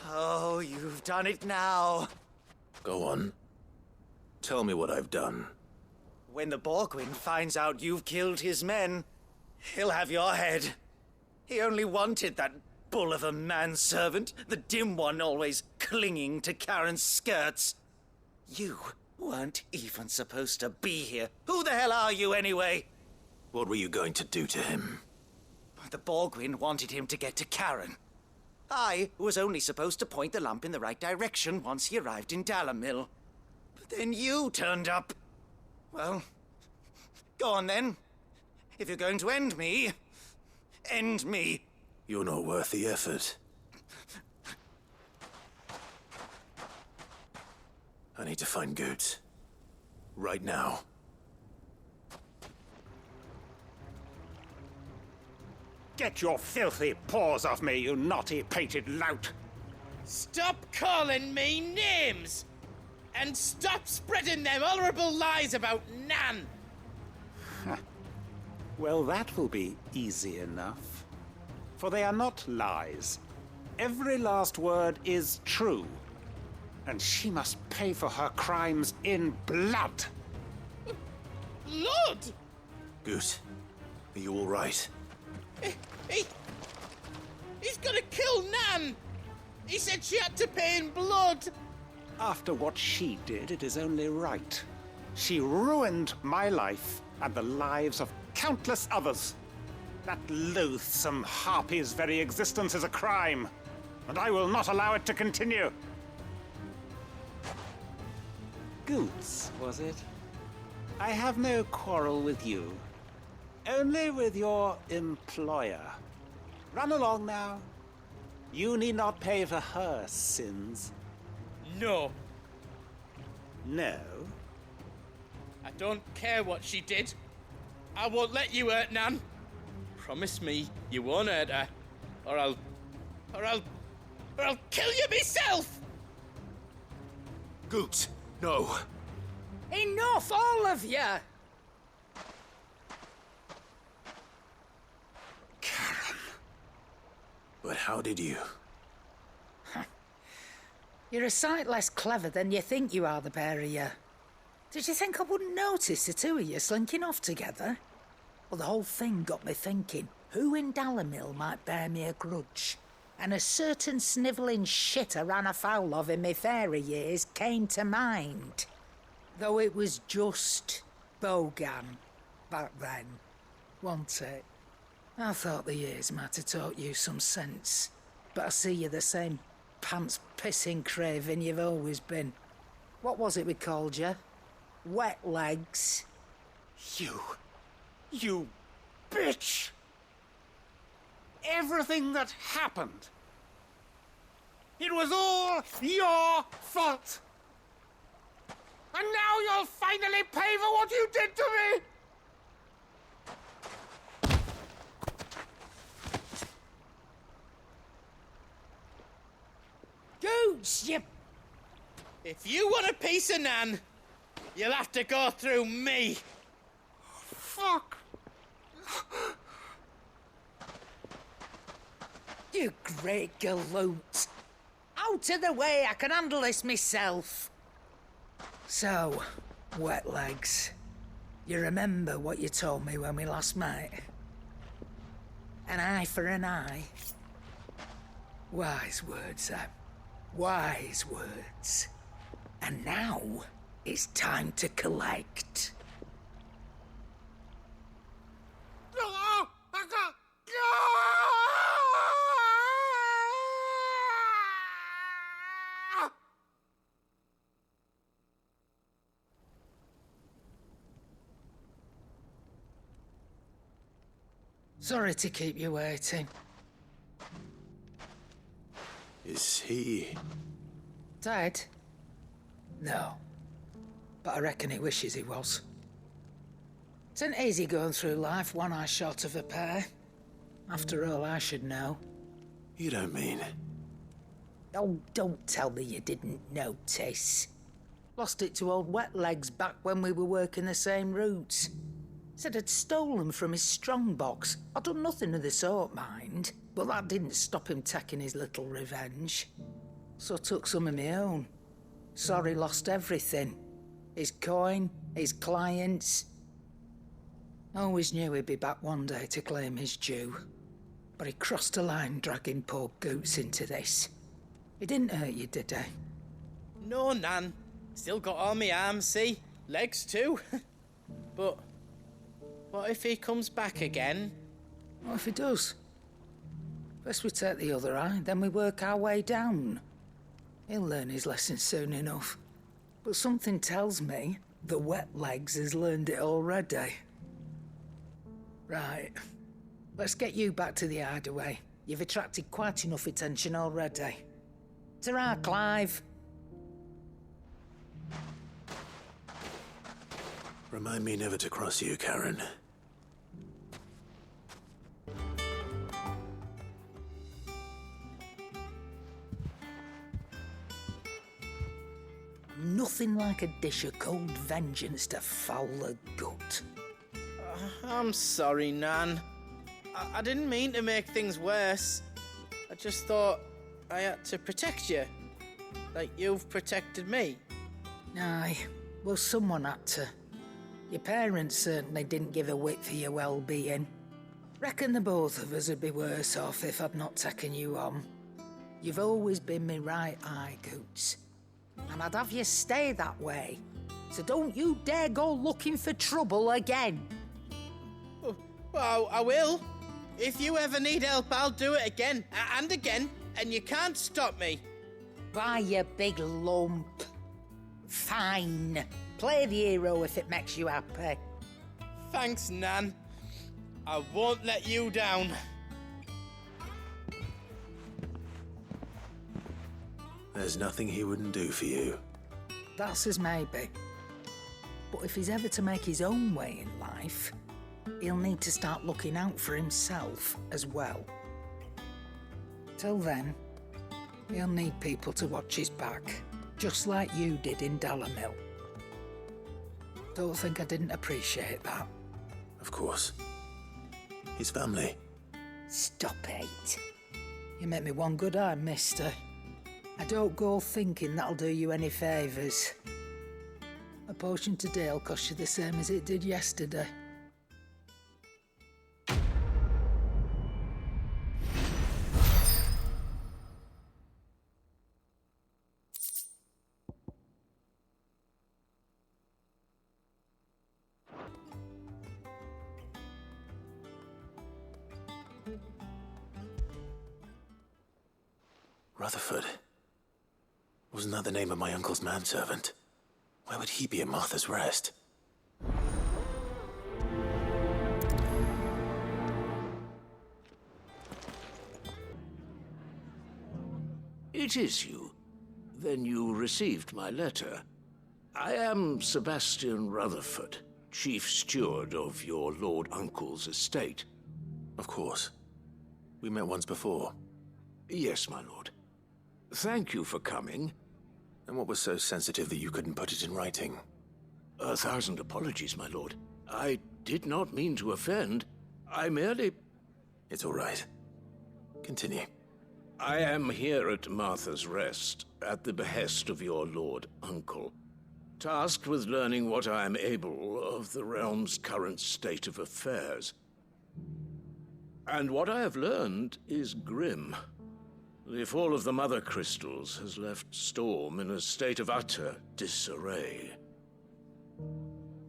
Oh, you've done it now. Go on. Tell me what I've done. When the Borgwyn finds out you've killed his men, he'll have your head. He only wanted that bull of a manservant, the dim one always clinging to Charon's skirts. You weren't even supposed to be here. Who the hell are you, anyway? What were you going to do to him? The Borgwyn wanted him to get to Charon. I was only supposed to point the lamp in the right direction once he arrived in Dalamil. But then you turned up. Well, go on then. If you're going to end me, end me. You're not worth the effort. I need to find Goetz. Right now. Get your filthy paws off me, you naughty-pated lout! Stop calling me names! And stop spreading them horrible lies about Nan! Well, that will be easy enough. For they are not lies. Every last word is true. And she must pay for her crimes in blood. Blood? Goetz, are you all right? He's gonna kill Nan! He said she had to pay in blood! After what she did, it is only right. She ruined my life and the lives of countless others. That loathsome harpy's very existence is a crime, and I will not allow it to continue. Goetz, was it? I have no quarrel with you. Only with your employer. Run along now. You need not pay for her sins. No. No? I don't care what she did. I won't let you hurt Nan. Promise me you won't hurt her, or I'll kill you myself! Goetz, no. Enough, all of you! But how did you? You're a sight less clever than you think you are, the pair of you. Did you think I wouldn't notice the two of you slinking off together? Well, the whole thing got me thinking, who in Dalimil might bear me a grudge? And a certain snivelling shit I ran afoul of in my fairy years came to mind. Though it was just Bogan back then, wasn't it? I thought the years might have taught you some sense, but I see you're the same pants-pissing craven you've always been. What was it we called you? Wet legs? You bitch! Everything that happened, it was all your fault! And now you'll finally pay for what you did to me! Goetz, you... If you want a piece of Nan, you'll have to go through me. Fuck! You great galoot. Out of the way, I can handle this myself. So, wet legs, you remember what you told me when we last met? An eye for an eye. Wise words, Sam. Wise words. And now, it's time to collect. Sorry to keep you waiting. Is he... Dead? No. But I reckon he wishes he was. It ain't easy going through life one eye short of a pair. After all, I should know. You don't mean... Oh, don't tell me you didn't notice. Lost it to old Wet Legs back when we were working the same routes. Said I'd stolen from his strongbox. I'd done nothing of the sort, mind. But that didn't stop him taking his little revenge. So I took some of my own. Sorry, lost everything. His coin, his clients. Always knew he'd be back one day to claim his due. But he crossed a line dragging poor Goetz into this. He didn't hurt you, did he? No, Nan. Still got all my arms, see? Legs too. But what if he comes back again? What if he does? First we take the other eye, then we work our way down. He'll learn his lesson soon enough. But something tells me the Wet Legs has learned it already. Right. Let's get you back to the hideaway. You've attracted quite enough attention already. Ta-ra, Clive. Remind me never to cross you, Charon. Nothing like a dish of cold vengeance to foul the gut. I'm sorry, Nan. I didn't mean to make things worse. I just thought I had to protect you. Like you've protected me. Aye, well, someone had to. Your parents certainly didn't give a whit for your well-being. Reckon the both of us would be worse off if I'd not taken you on. You've always been me right eye, Goetz. And I'd have you stay that way. So don't you dare go looking for trouble again. Well, I will. If you ever need help, I'll do it again and again, and you can't stop me. By you big lump. Fine. Play the hero if it makes you happy. Thanks, Nan. I won't let you down. There's nothing he wouldn't do for you. That's as maybe. But if he's ever to make his own way in life, he'll need to start looking out for himself as well. Till then, he'll need people to watch his back, just like you did in Dalimil. Don't think I didn't appreciate that. Of course. His family. Stop it. You make me one good eye, mister. I don't go thinking that'll do you any favours. A potion today'll cost you the same as it did yesterday. Rutherford. Wasn't that the name of my uncle's manservant? Why would he be at Martha's Rest? It is you. Then you received my letter. I am Sebastian Rutherford, chief steward of your lord uncle's estate. Of course. We met once before. Yes, my lord. Thank you for coming. And what was so sensitive that you couldn't put it in writing? 1,000 apologies, my lord. I did not mean to offend. I merely... It's all right. Continue. I am here at Martha's Rest, at the behest of your lord uncle, tasked with learning what I am able of the realm's current state of affairs. And what I have learned is grim. The fall of the Mother Crystals has left Storm in a state of utter disarray.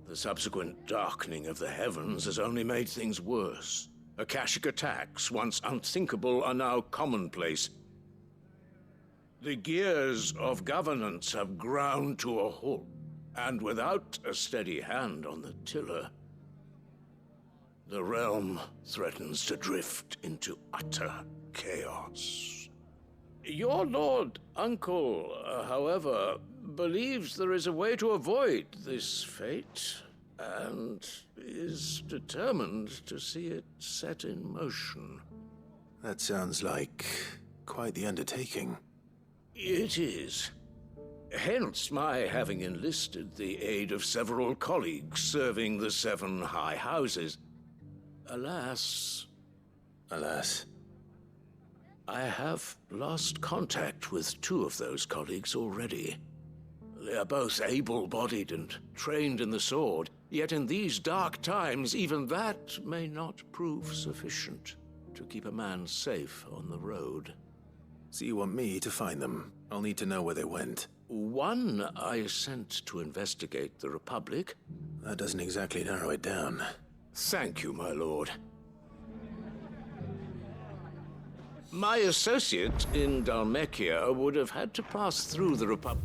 The subsequent darkening of the heavens has only made things worse. Akashic attacks, once unthinkable, are now commonplace. The gears of governance have ground to a halt, and without a steady hand on the tiller, the realm threatens to drift into utter chaos. Your lord uncle, however, believes there is a way to avoid this fate, and is determined to see it set in motion. That sounds like quite the undertaking. It is. Hence my having enlisted the aid of several colleagues serving the 7 high houses. Alas, I have lost contact with 2 of those colleagues already. They are both able-bodied and trained in the sword, yet in these dark times, even that may not prove sufficient to keep a man safe on the road. So you want me to find them? I'll need to know where they went. One I sent to investigate the Republic. That doesn't exactly narrow it down. Thank you, my lord. My associate in Dhalmekia would have had to pass through the Republic.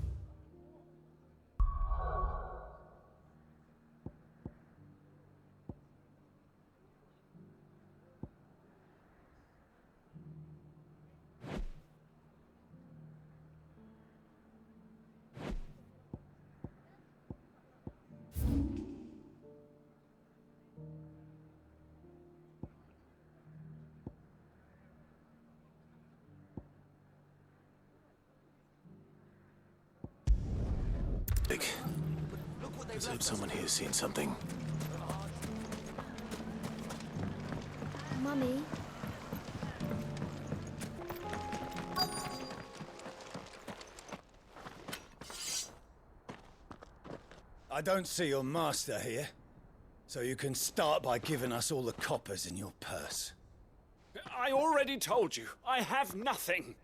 Let's hope someone here's seen something. Mummy? I don't see your master here, so you can start by giving us all the coppers in your purse. I already told you, I have nothing.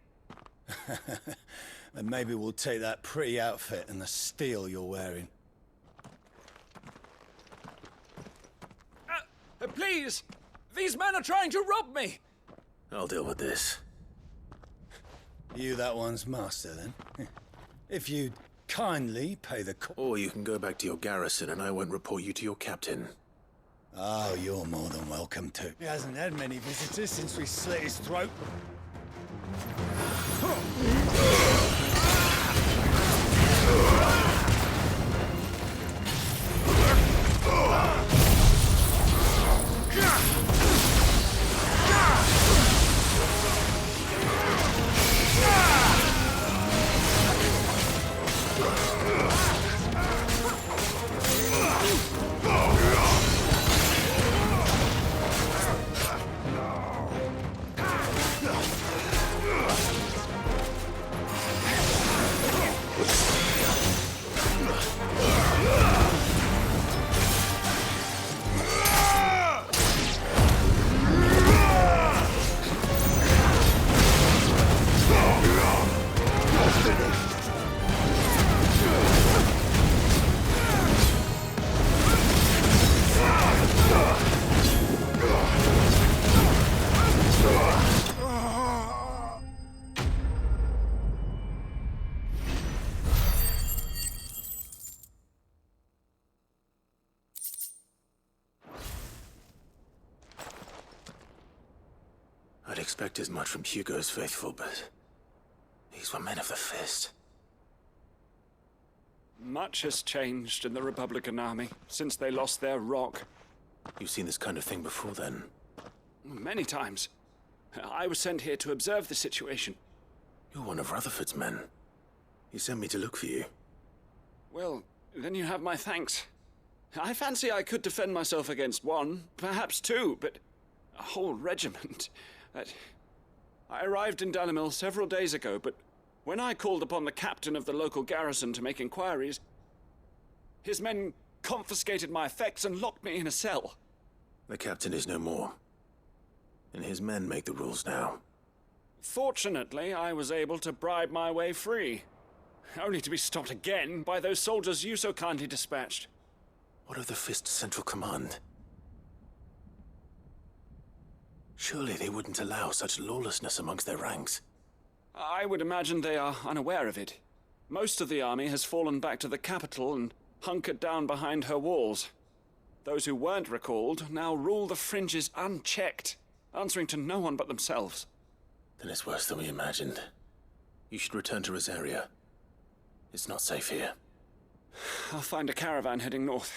Then maybe we'll take that pretty outfit and the steel you're wearing. Please! These men are trying to rob me! I'll deal with this. You that one's master, then? If you'd kindly pay the Or you can go back to your garrison and I won't report you to your captain. Oh, you're more than welcome to. He hasn't had many visitors since we slit his throat. expect as much from Hugo's faithful, but these were men of the fist. Much has changed in the Republican army since they lost their rock. You've seen this kind of thing before, then? Many times. I was sent here to observe the situation. You're one of Rutherford's men. He sent me to look for you. Well, then you have my thanks. I fancy I could defend myself against one, perhaps two, but a whole regiment. I arrived in Dalimil several days ago, but when I called upon the captain of the local garrison to make inquiries, his men confiscated my effects and locked me in a cell. The captain is no more, and his men make the rules now. Fortunately, I was able to bribe my way free, only to be stopped again by those soldiers you so kindly dispatched. What of the Fist's central command? Surely they wouldn't allow such lawlessness amongst their ranks. I would imagine they are unaware of it. Most of the army has fallen back to the capital and hunkered down behind her walls. Those who weren't recalled now rule the fringes unchecked, answering to no one but themselves. Then it's worse than we imagined. You should return to Rosaria. It's not safe here. I'll find a caravan heading north.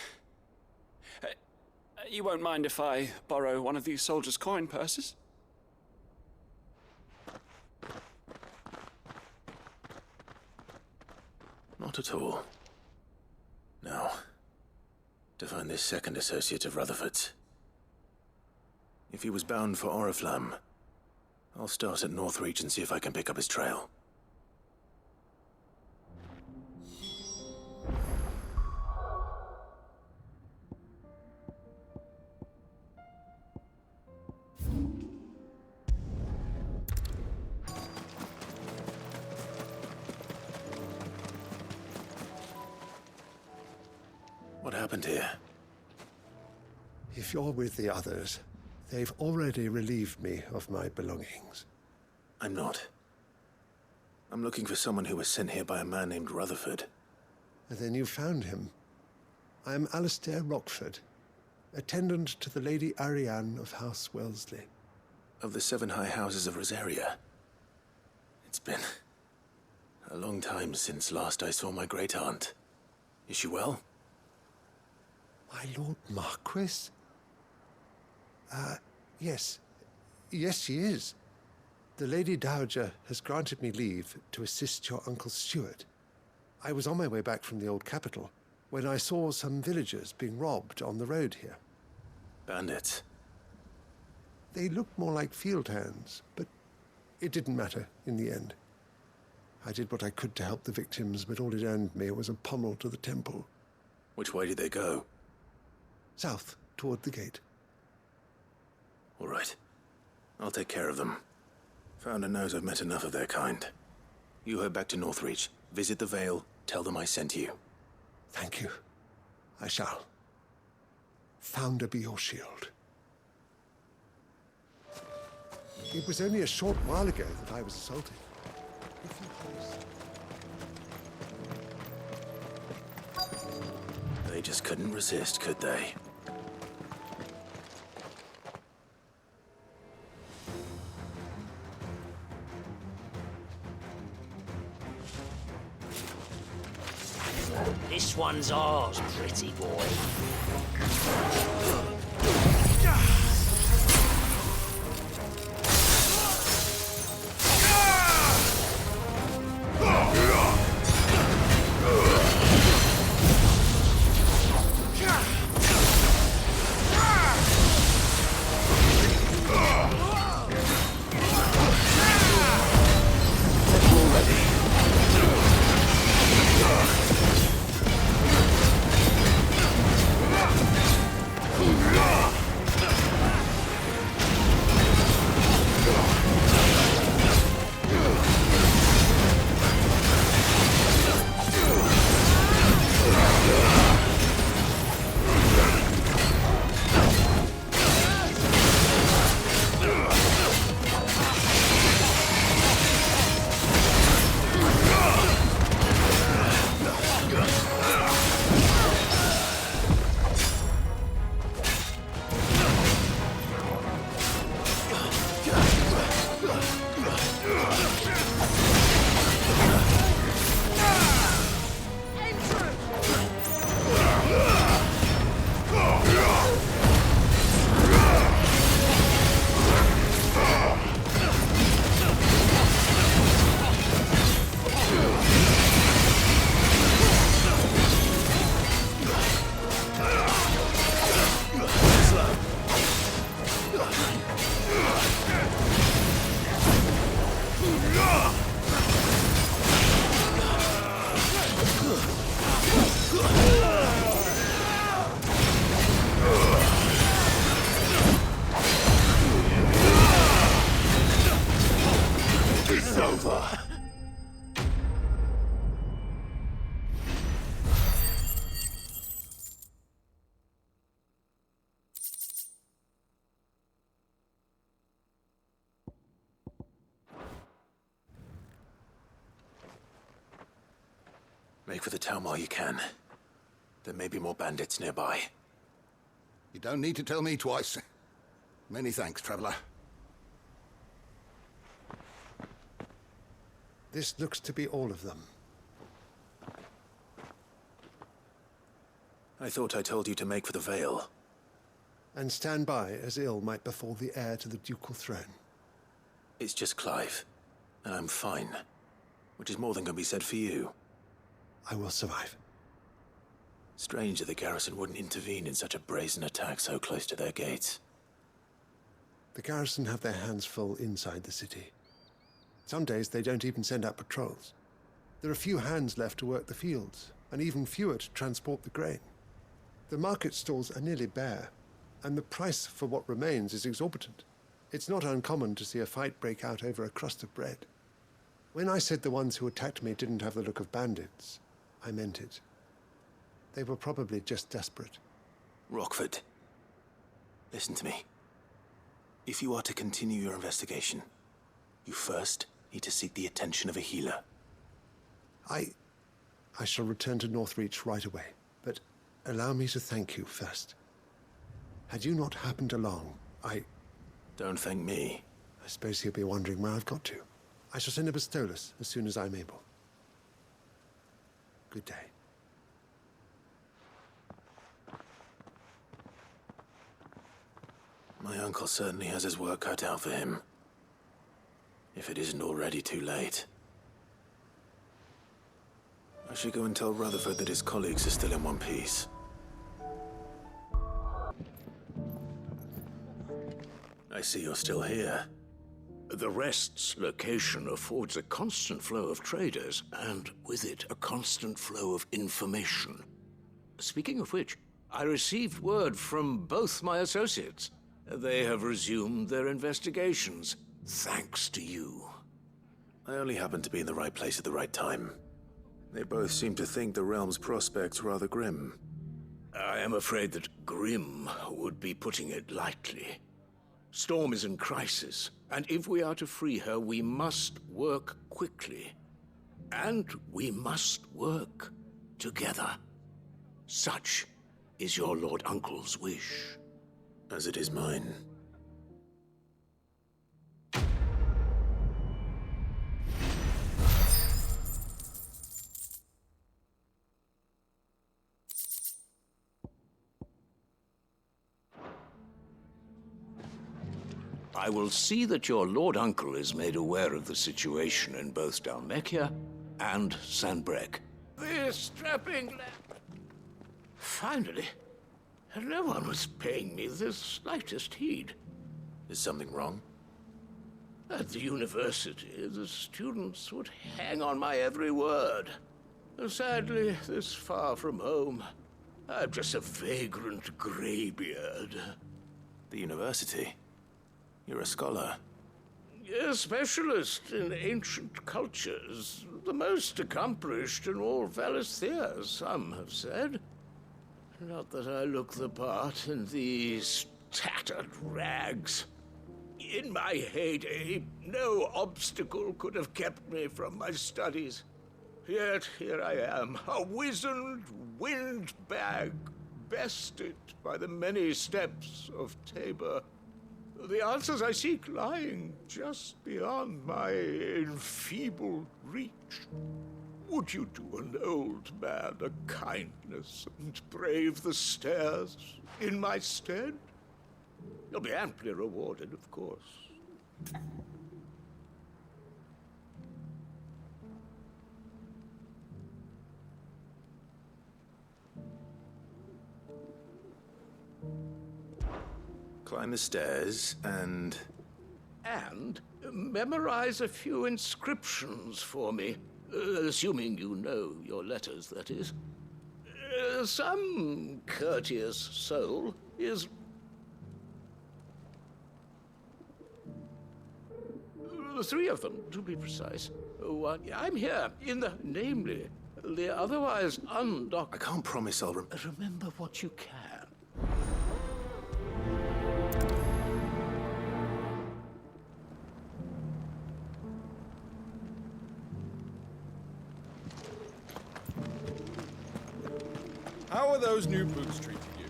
You won't mind if I borrow one of these soldiers' coin purses? Not at all. Now, to find this second associate of Rutherford's. If he was bound for Oriflamme, I'll start at Northreach and see if I can pick up his trail. What happened here? If you're with the others, they've already relieved me of my belongings. I'm not. I'm looking for someone who was sent here by a man named Rutherford. And then you found him. I am Alistair Rockford, attendant to the Lady Ariane of House Wellesley. Of the 7 high houses of Rosaria. It's been a long time since last I saw my great-aunt. Is she well? My Lord Marquis? Yes. Yes, she is. The Lady Dowager has granted me leave to assist your Uncle Stuart. I was on my way back from the old capital when I saw some villagers being robbed on the road here. Bandits? They looked more like field hands, but it didn't matter in the end. I did what I could to help the victims, but all it earned me was a pommel to the temple. Which way did they go? South, toward the gate. All right. I'll take care of them. Founder knows I've met enough of their kind. You head back to Northreach, visit the Vale, tell them I sent you. Thank you. I shall. Founder be your shield. It was only a short while ago that I was assaulted. If you please. They just couldn't resist, could they? This one's ours, pretty boy. Make for the town while you can. There may be more bandits nearby. You don't need to tell me twice. Many thanks, traveler. This looks to be all of them. I thought I told you to make for the Vale. And stand by as ill might befall the heir to the ducal throne. It's just Clive, and I'm fine. Which is more than can be said for you. I will survive. Strange that the garrison wouldn't intervene in such a brazen attack so close to their gates. The garrison have their hands full inside the city. Some days they don't even send out patrols. There are few hands left to work the fields, and even fewer to transport the grain. The market stalls are nearly bare, and the price for what remains is exorbitant. It's not uncommon to see a fight break out over a crust of bread. When I said the ones who attacked me didn't have the look of bandits, I meant it. They were probably just desperate. Rockford, listen to me. If you are to continue your investigation, you first need to seek the attention of a healer. I shall return to Northreach right away, but allow me to thank you first. Had you not happened along, Don't thank me. I suppose he'll be wondering where I've got to. I shall send a Bistolus as soon as I'm able. Good day. My uncle certainly has his work cut out for him. If it isn't already too late. I should go and tell Rutherford that his colleagues are still in one piece. I see you're still here. The Rest's location affords a constant flow of traders, and with it, a constant flow of information. Speaking of which, I received word from both my associates. They have resumed their investigations, thanks to you. I only happened to be in the right place at the right time. They both seem to think the realm's prospects rather grim. I am afraid that grim would be putting it lightly. Storm is in crisis, and if we are to free her, we must work quickly. And we must work together. Such is your Lord Uncle's wish. As it is mine. I will see that your Lord Uncle is made aware of the situation in both Dalmekia and Sanbrek. This strapping lad. Finally, no one was paying me the slightest heed. Is something wrong? At the university, the students would hang on my every word. Sadly, this far from home, I'm just a vagrant graybeard. The university? You're a scholar. A specialist in ancient cultures. The most accomplished in all Valisthea, some have said. Not that I look the part in these tattered rags. In my heyday, no obstacle could have kept me from my studies. Yet here I am, a wizened windbag, bested by the many steps of Tabor. The answers I seek lying just beyond my enfeebled reach. Would you do an old man a kindness and brave the stairs in my stead? You'll be amply rewarded, of course. Climb the stairs and memorize a few inscriptions for me. Assuming you know your letters, that is. Some courteous soul is... Three of them, to be precise. One, I'm here, in the namely. The otherwise undocked... I can't promise I'll remember what you can. How are those new boots treating you?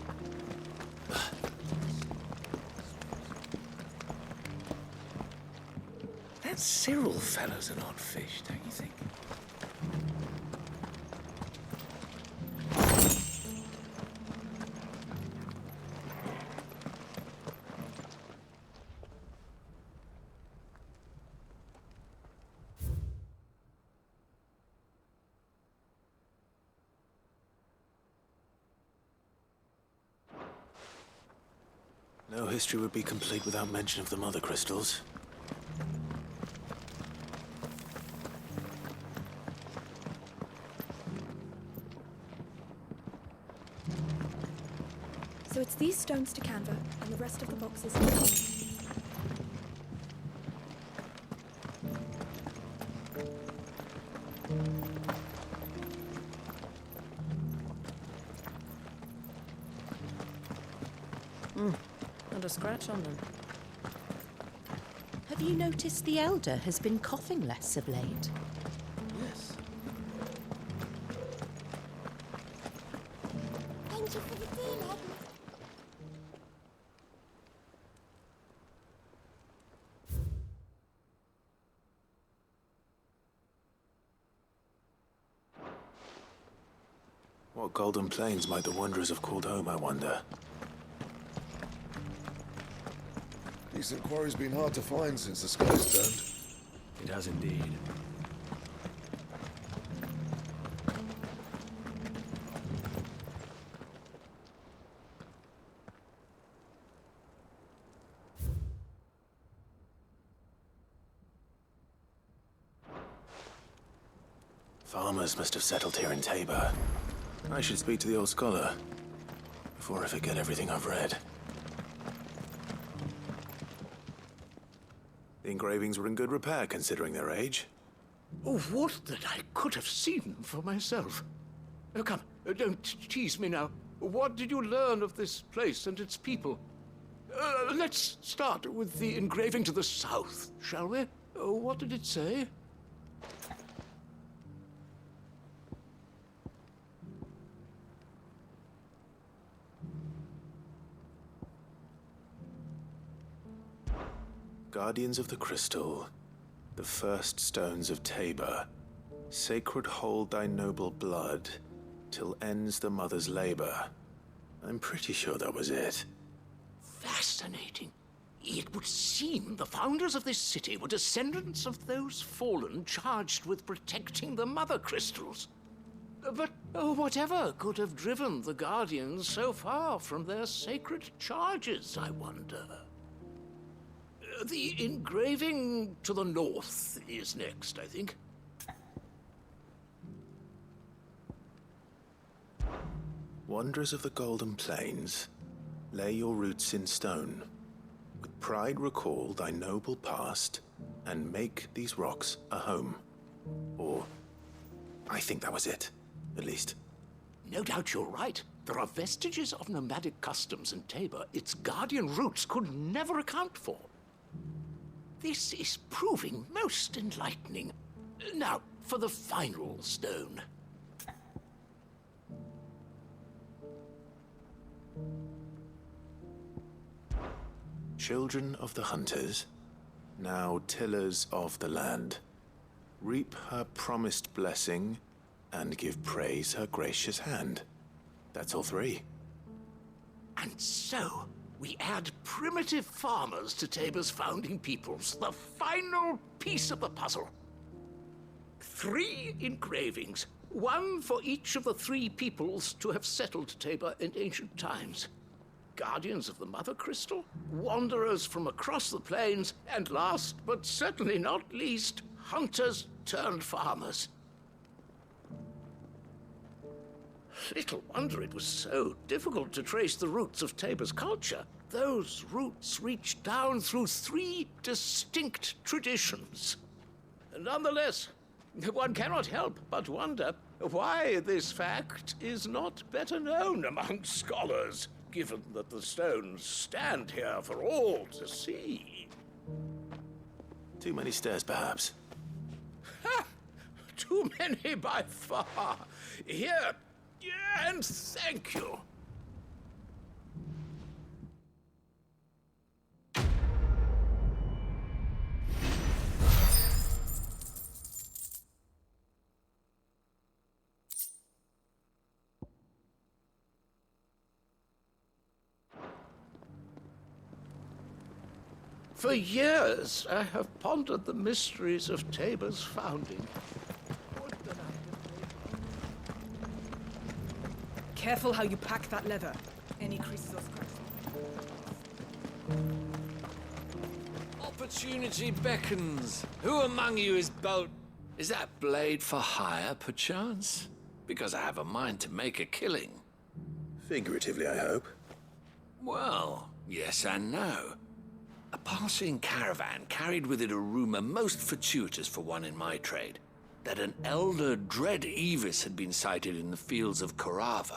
That Cyril fellow's an odd fish, don't you think? No history would be complete without mention of the mother crystals. So it's these stones to Canva, and the rest of the boxes. Not a scratch on them. Have you noticed the elder has been coughing less of late? Yes. Thank you for the tea, Magnet. What golden plains might the wanderers have called home, I wonder? Decent quarry's been hard to find since the sky's turned. It has indeed. Farmers must have settled here in Tabor. I should speak to the old scholar before I forget everything I've read. The engravings were in good repair, considering their age. Oh, would that I could have seen them for myself. Oh, come, don't tease me now. What did you learn of this place and its people? Let's start with the engraving to the south, shall we? What did it say? Guardians of the Crystal, the first stones of Tabor, sacred hold thy noble blood, till ends the mother's labor. I'm pretty sure that was it. Fascinating. It would seem the founders of this city were descendants of those fallen charged with protecting the mother crystals. But whatever could have driven the Guardians so far from their sacred charges, I wonder? The engraving to the north is next, I think. Wanderers of the Golden Plains, lay your roots in stone. With pride recall thy noble past, and make these rocks a home. Or, I think that was it, at least. No doubt you're right. There are vestiges of nomadic customs in Tabor its guardian roots could never account for. This is proving most enlightening. Now, for the final stone. Children of the hunters, now tillers of the land, reap her promised blessing and give praise her gracious hand. That's all three. And so, we add primitive farmers to Tabor's founding peoples, the final piece of the puzzle. 3 engravings, one for each of the 3 peoples to have settled Tabor in ancient times. Guardians of the Mother Crystal, wanderers from across the plains, and last, but certainly not least, hunters turned farmers. Little wonder it was so difficult to trace the roots of Tabor's culture. Those roots reach down through 3 distinct traditions. Nonetheless, one cannot help but wonder why this fact is not better known among scholars, given that the stones stand here for all to see. Too many stairs, perhaps. Ha! Too many by far. Here, Yeah, and thank you. For years, I have pondered the mysteries of Tabor's founding. Careful how you pack that leather. Any creases or scratches. Opportunity beckons. Who among you is bold? Is that blade for hire, perchance? Because I have a mind to make a killing. Figuratively, I hope. Well, yes and no. A passing caravan carried with it a rumor most fortuitous for one in my trade, that an elder dread Evis had been sighted in the fields of Carve.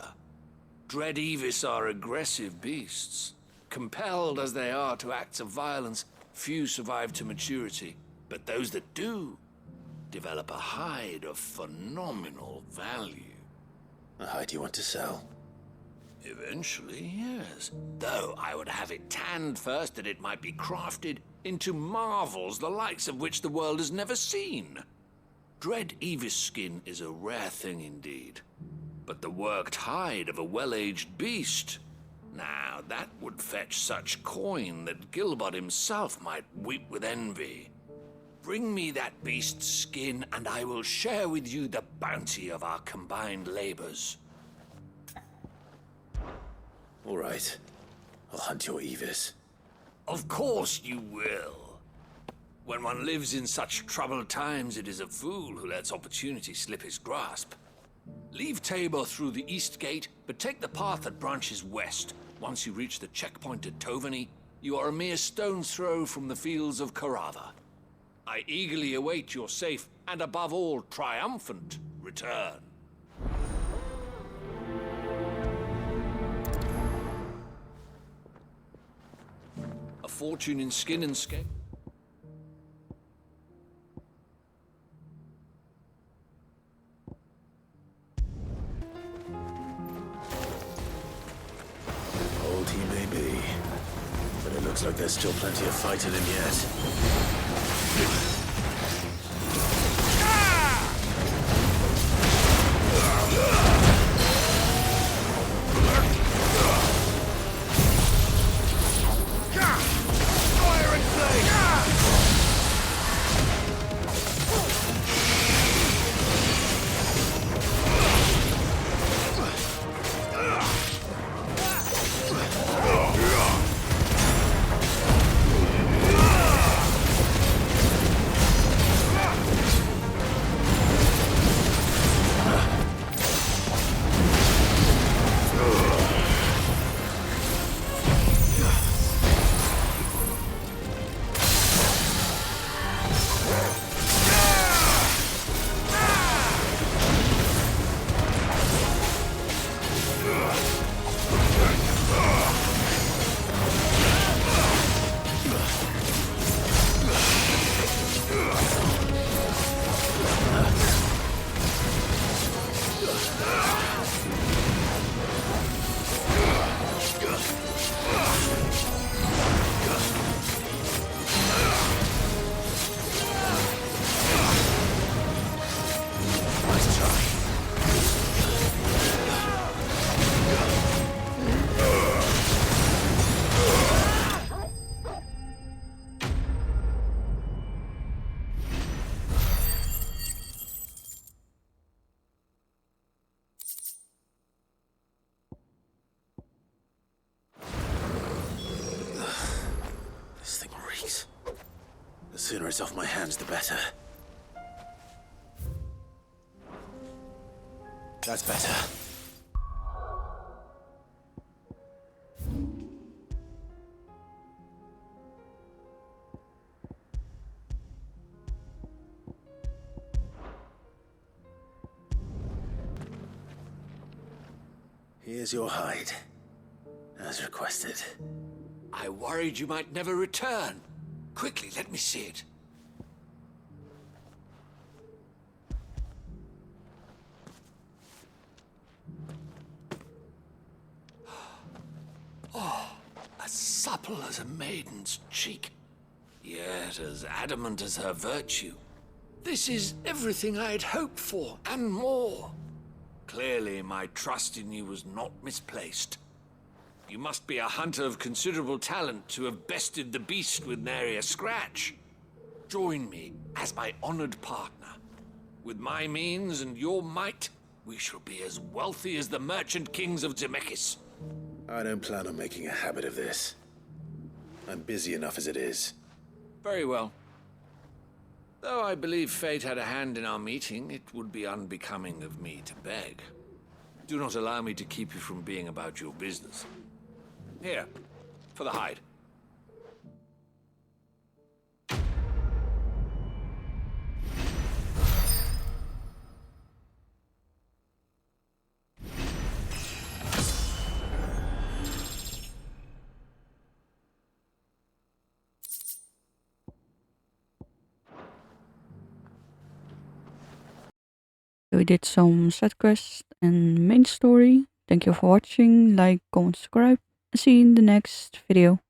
Dread Evis are aggressive beasts. Compelled as they are to acts of violence, few survive to maturity, but those that do develop a hide of phenomenal value. A hide you want to sell? Eventually, yes. Though I would have it tanned first that it might be crafted into marvels the likes of which the world has never seen. Dread Evis skin is a rare thing indeed. But the worked hide of a well-aged beast, now that would fetch such coin that Gilbert himself might weep with envy. Bring me that beast's skin, and I will share with you the bounty of our combined labors. All right. I'll hunt your Evis. Of course you will. When one lives in such troubled times, it is a fool who lets opportunity slip his grasp. Leave Tabor through the east gate, but take the path that branches west. Once you reach the checkpoint at Tovany, you are a mere stone's throw from the fields of Carve. I eagerly await your safe, and above all, triumphant return. A fortune in skin and scale. Old he may be, but it looks like there's still plenty of fight in him yet. The sooner it's off my hands, the better. That's better. Here's your hide, as requested. I worried you might never return. Quickly, let me see it. Oh, as supple as a maiden's cheek, yet as adamant as her virtue. This is everything I had hoped for, and more. Clearly, my trust in you was not misplaced. You must be a hunter of considerable talent to have bested the beast with nary a scratch. Join me as my honored partner. With my means and your might, we shall be as wealthy as the merchant kings of Zemeckis. I don't plan on making a habit of this. I'm busy enough as it is. Very well. Though I believe fate had a hand in our meeting, it would be unbecoming of me to beg. Do not allow me to keep you from being about your business. Here, for the hide. We did some side quests and main story. Thank you for watching, like, comment, subscribe, and see you in the next video.